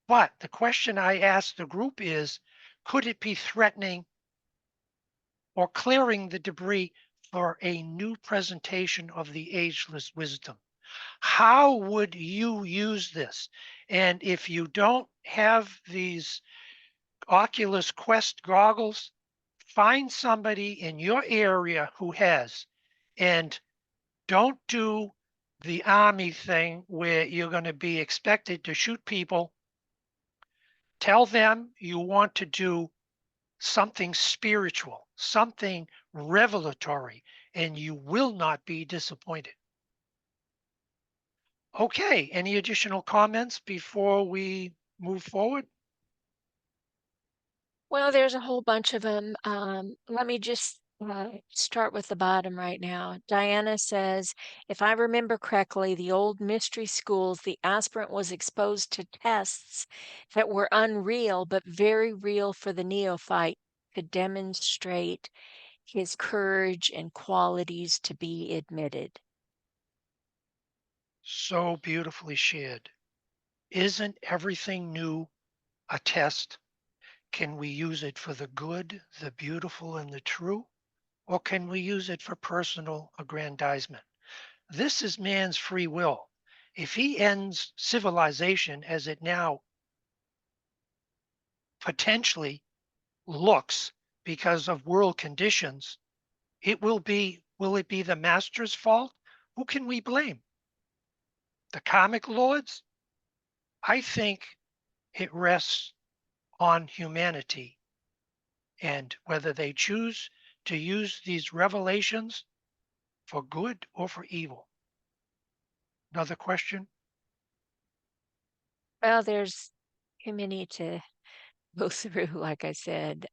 But the question I asked the group is, could it be threatening or clearing the debris for a new presentation of the ageless wisdom? How would you use this? And if you don't have these Oculus Quest goggles, find somebody in your area who has, and don't do the army thing where you're going to be expected to shoot people. Tell them you want to do something spiritual, something revelatory, and you will not be disappointed. Okay, any additional comments before we move forward? Well, there's a whole bunch of them. Let me just start with the bottom right now. Diana says, if I remember correctly, the old mystery schools, the aspirant was exposed to tests that were unreal, but very real for the neophyte to demonstrate his courage and qualities to be admitted. So beautifully shared. Isn't everything new a test? Can we use it for the good, the beautiful, and the true? Or can we use it for personal aggrandizement? This is man's free will. If he ends civilization as it now potentially looks because of world conditions, will it be the master's fault? Who can we blame? The karmic lords? I think it rests on humanity and whether they choose to use these revelations for good or for evil. Another question? Well, there's too many to go through, like I said.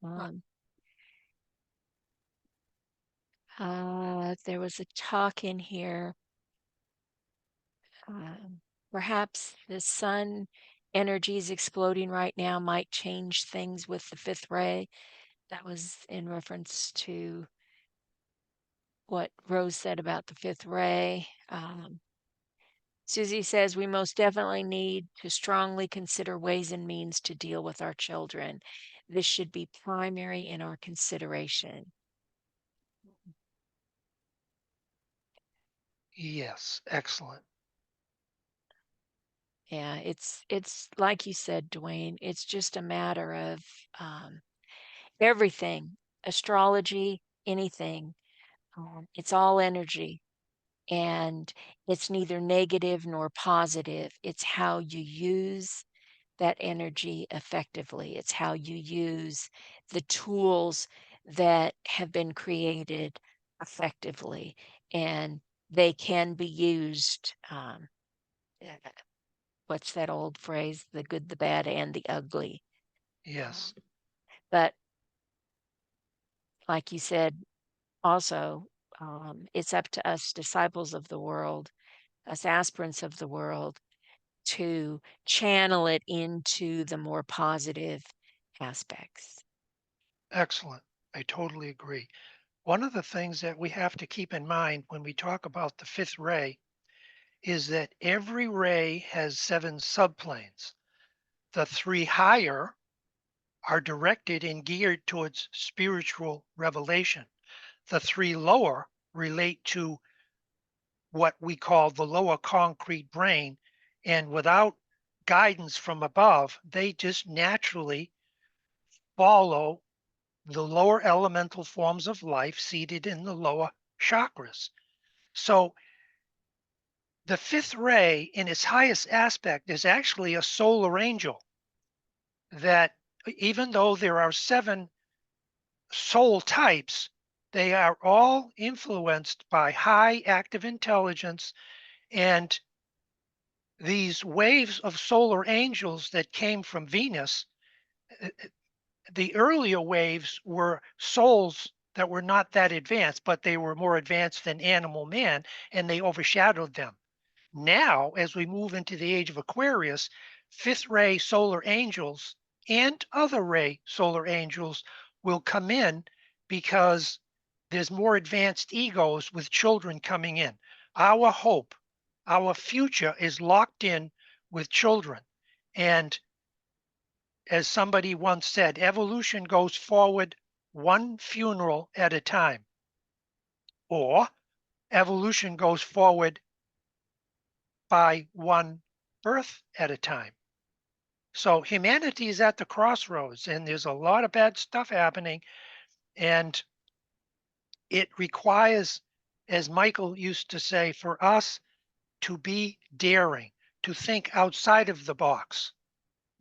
There was a talk in here. Perhaps the sun energies exploding right now might change things with the fifth ray. That was in reference to what Rose said about the fifth ray. Susie says we most definitely need to strongly consider ways and means to deal with our children. This should be primary in our consideration. Yes, excellent. Yeah, it's like you said, Duane, it's just a matter of everything, astrology, anything. It's all energy, and it's neither negative nor positive. It's how you use that energy effectively. It's how you use the tools that have been created effectively, and they can be used. Uh, what's that old phrase? The good, the bad, and the ugly. Yes. But like you said, also, it's up to us, disciples of the world, us aspirants of the world, to channel it into the more positive aspects. Excellent. I totally agree. One of the things that we have to keep in mind when we talk about the fifth ray is that every ray has 7 subplanes. The 3 higher are directed and geared towards spiritual revelation. The 3 lower relate to what we call the lower concrete brain, and without guidance from above, they just naturally follow the lower elemental forms of life seated in the lower chakras. So the fifth ray in its highest aspect is actually a solar angel that, even though there are 7 soul types, they are all influenced by high active intelligence, and these waves of solar angels that came from Venus, the earlier waves were souls that were not that advanced, but they were more advanced than animal man, and they overshadowed them. Now, as we move into the age of Aquarius, fifth ray solar angels and other ray solar angels will come in because there's more advanced egos with children coming in. Our hope, our future is locked in with children. And as somebody once said, evolution goes forward one funeral at a time, or evolution goes forward by one birth at a time. So humanity is at the crossroads, and there's a lot of bad stuff happening. And it requires, as Michael used to say, for us to be daring, to think outside of the box.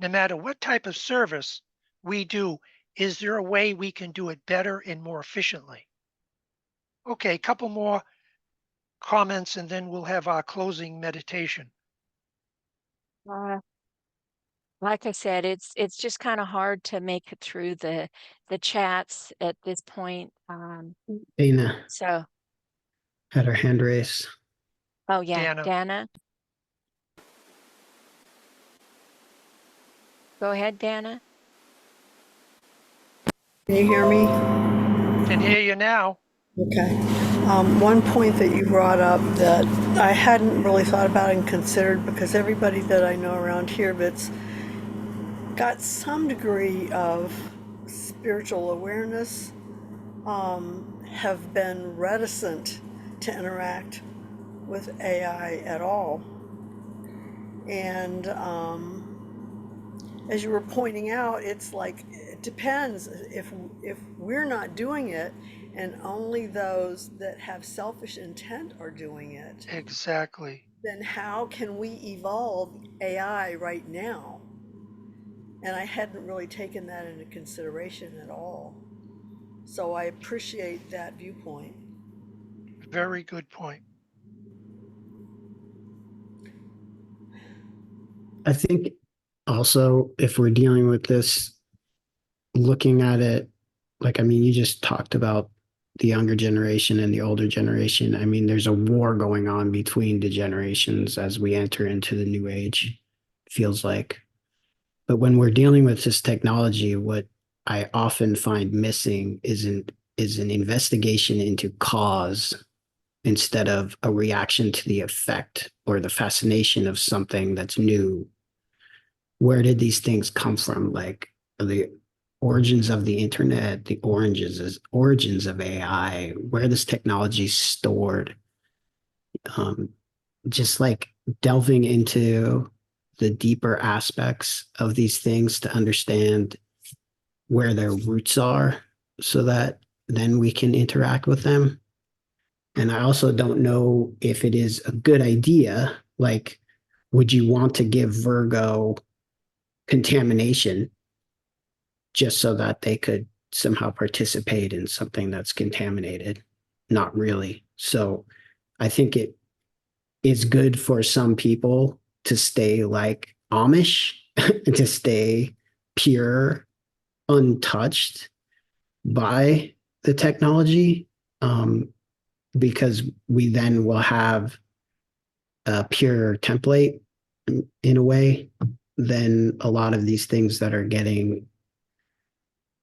No matter what type of service we do, is there a way we can do it better and more efficiently? Okay, a couple more comments and then we'll have our closing meditation. Uh, like I said, it's just kind of hard to make it through the chats at this point. Dana So, had her hand raised. oh yeah, Dana. Dana. Go ahead, Dana. Can you hear me? Can hear you now. Okay. One point that you brought up that I hadn't really thought about and considered, because everybody that I know around here that's got some degree of spiritual awareness have been reticent to interact with AI at all. And as you were pointing out, it's like, it depends if we're not doing it and only those that have selfish intent are doing it, Exactly. then how can we evolve AI right now? And I hadn't really taken that into consideration at all. So I appreciate that viewpoint. Very good point. I think also, if we're dealing with this, looking at it, like, I mean, you just talked about the younger generation and the older generation. I mean, there's a war going on between the generations as we enter into the new age, feels like. But when we're dealing with this technology, what I often find missing is an investigation into cause instead of a reaction to the effect or the fascination of something that's new. Where did these things come from? Like the origins of the internet, the origins of AI, where this technology is stored. Just like delving into the deeper aspects of these things to understand where their roots are so that then we can interact with them. And I also don't know if it is a good idea. Like, would you want to give Virgo contamination just so that they could somehow participate in something that's contaminated? Not really. So I think it is good for some people to stay like Amish, to stay pure, untouched by the technology, because we then will have a pure template in a way than a lot of these things that are getting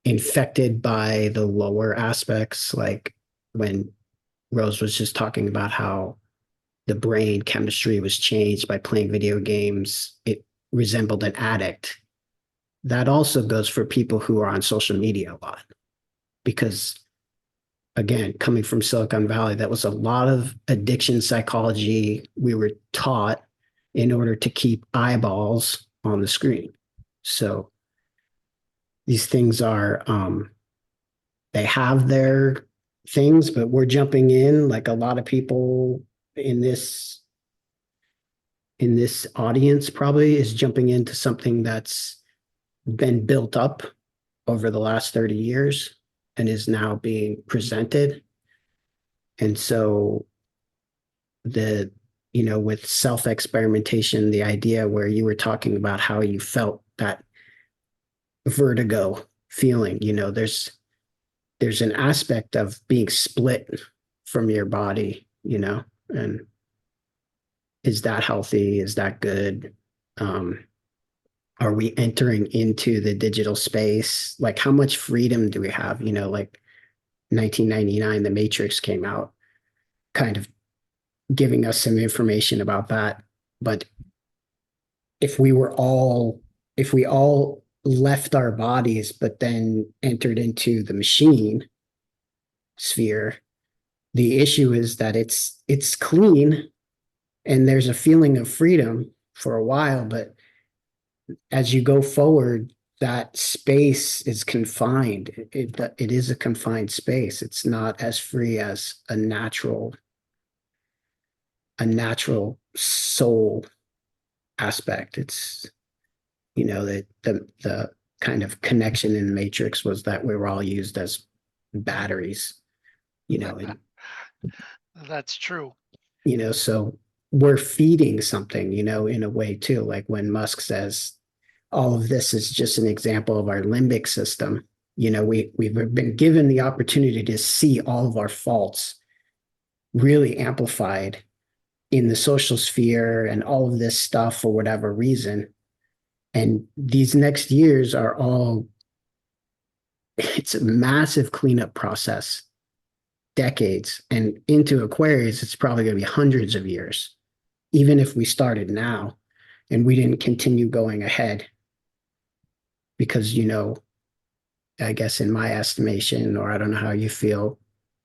infected by the lower aspects, like when Rose was just talking about how the brain chemistry was changed by playing video games. It resembled an addict. That also goes for people who are on social media a lot, because again, coming from Silicon Valley, that was a lot of addiction psychology we were taught in order to keep eyeballs on the screen. So these things are, they have their things, but we're jumping in, like a lot of people in this audience probably is jumping into something that's been built up over the last 30 years and is now being presented. And so with self-experimentation, the idea where you were talking about how you felt that vertigo feeling, there's an aspect of being split from your body, and is that healthy? Is that good? Are we entering into the digital space? Like, how much freedom do we have? Like 1999, The Matrix came out, kind of giving us some information about that. But if we all left our bodies, but then entered into the machine sphere, the issue is that it's clean and there's a feeling of freedom for a while, but as you go forward, that space is confined. It is a confined space. It's not as free as a natural soul aspect. It's, the kind of connection in the Matrix was that we were all used as batteries, and That's true. so we're feeding something, in a way too. Like when Musk says all of this is just an example of our limbic system. We've been given the opportunity to see all of our faults really amplified in the social sphere and all of this stuff for whatever reason. And these next years are all, it's a massive cleanup process, decades. And into Aquarius, it's probably going to be hundreds of years, even if we started now and we didn't continue going ahead. Because, I guess in my estimation, or I don't know how you feel,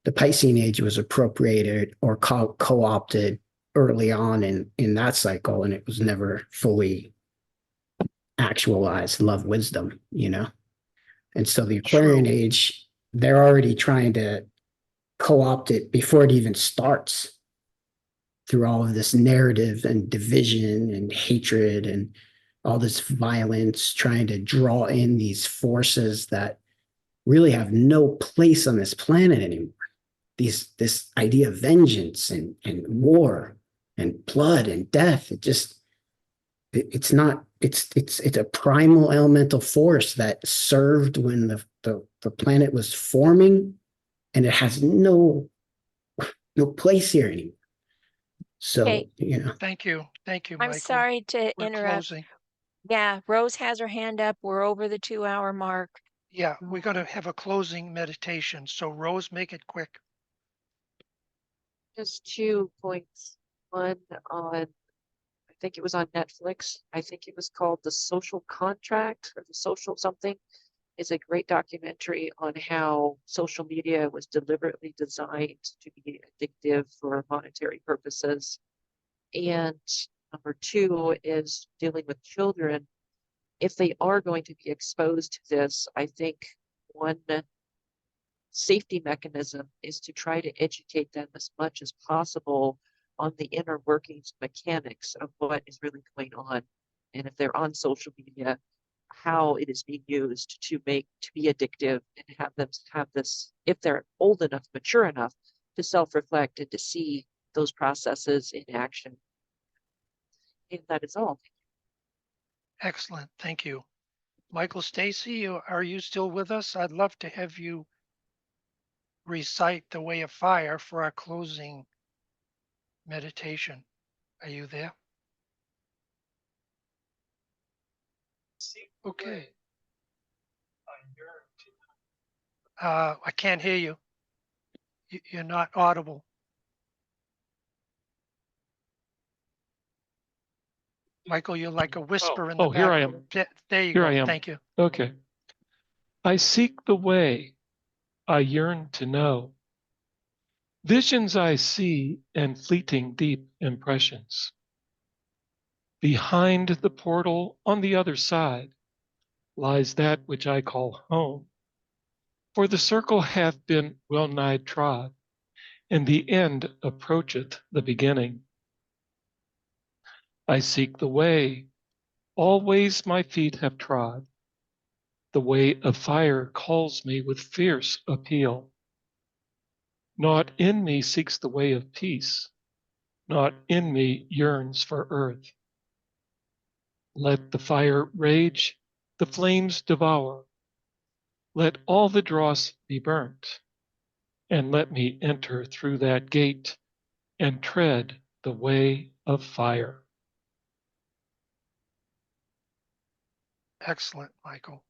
the Piscean age was appropriated or co-opted early on in that cycle, and it was never fully actualized love wisdom, And so the Aquarian True. age, they're already trying to co-opt it before it even starts, through all of this narrative and division and hatred and all this violence, trying to draw in these forces that really have no place on this planet anymore. This idea of vengeance and war and blood and death, it's a primal elemental force that served when the planet was forming, and it has no place here anymore. So, Okay. Thank you. Thank you, I'm Michael. sorry to We're interrupt. closing. Yeah, Rose has her hand up. We're over the 2-hour mark. Yeah, we're going to have a closing meditation. So Rose, make it quick. Just 2 points. One on, I think it was on Netflix. I think it was called The Social Contract or The Social something. It's a great documentary on how social media was deliberately designed to be addictive for monetary purposes. And number 2 is dealing with children. If they are going to be exposed to this, I think one safety mechanism is to try to educate them as much as possible on the inner workings mechanics of what is really going on. And if they're on social media, how it is being used to be addictive, and have them have this, if they're old enough, mature enough to self-reflect and to see those processes in action. And that is all. Excellent. Thank you. Michael Stacy, are you still with us? I'd love to have you recite the Way of Fire for our closing meditation. Are you there? Okay. I can't hear you. You're not audible. Michael, you're like a whisper in the back. Here I am. There you Here go. I am. Thank you. Okay. I seek the way, I yearn to know. Visions I see and fleeting deep impressions. Behind the portal on the other side lies that which I call home. For the circle hath been well nigh trod, and the end approacheth the beginning. I seek the way, all ways my feet have trod. The way of fire calls me with fierce appeal. Naught in me seeks the way of peace, naught in me yearns for earth. Let the fire rage, the flames devour. Let all the dross be burnt, and let me enter through that gate and tread the way of fire. Excellent, Michael.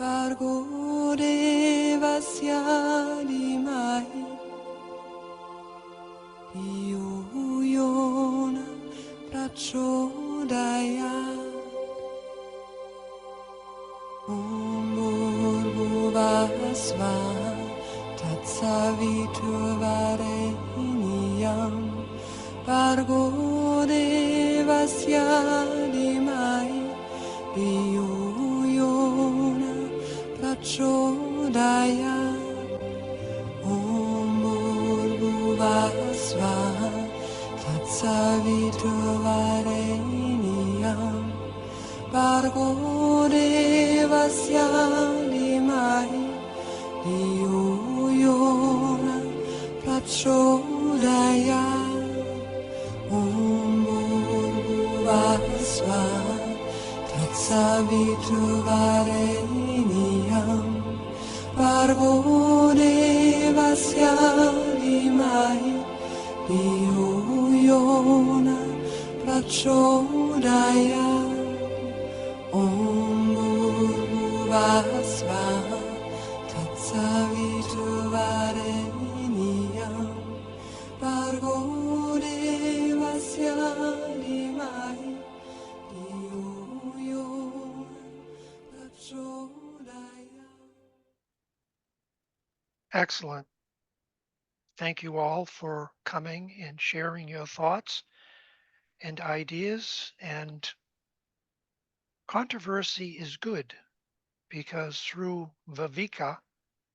Bargo devasya dimai Yona prachodaya Bhuvasva tatsaviturvareniyam Bargo devasya dimai Yona prachodaya Bhuvasva tatsaviturvareniyam Bargo devasya dimai Yona prachodaya Bhuvasva tatsaviturvareniyam Bargo devasya dimai Yona prachodaya Bhuvasva tatsaviturvareniyam Bargo devasya dimai Yona prachodaya. Excellent. Thank you all for coming and sharing your thoughts and ideas. And controversy is good because through Viveka,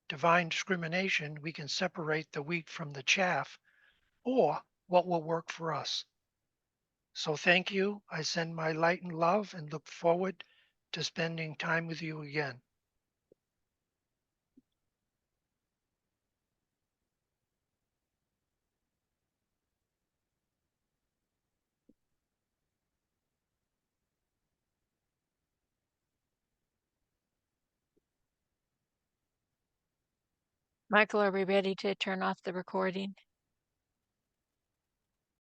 divine discrimination, we can separate the wheat from the chaff or what will work for us. So thank you. I send my light and love and look forward to spending time with you again. Michael, are we ready to turn off the recording?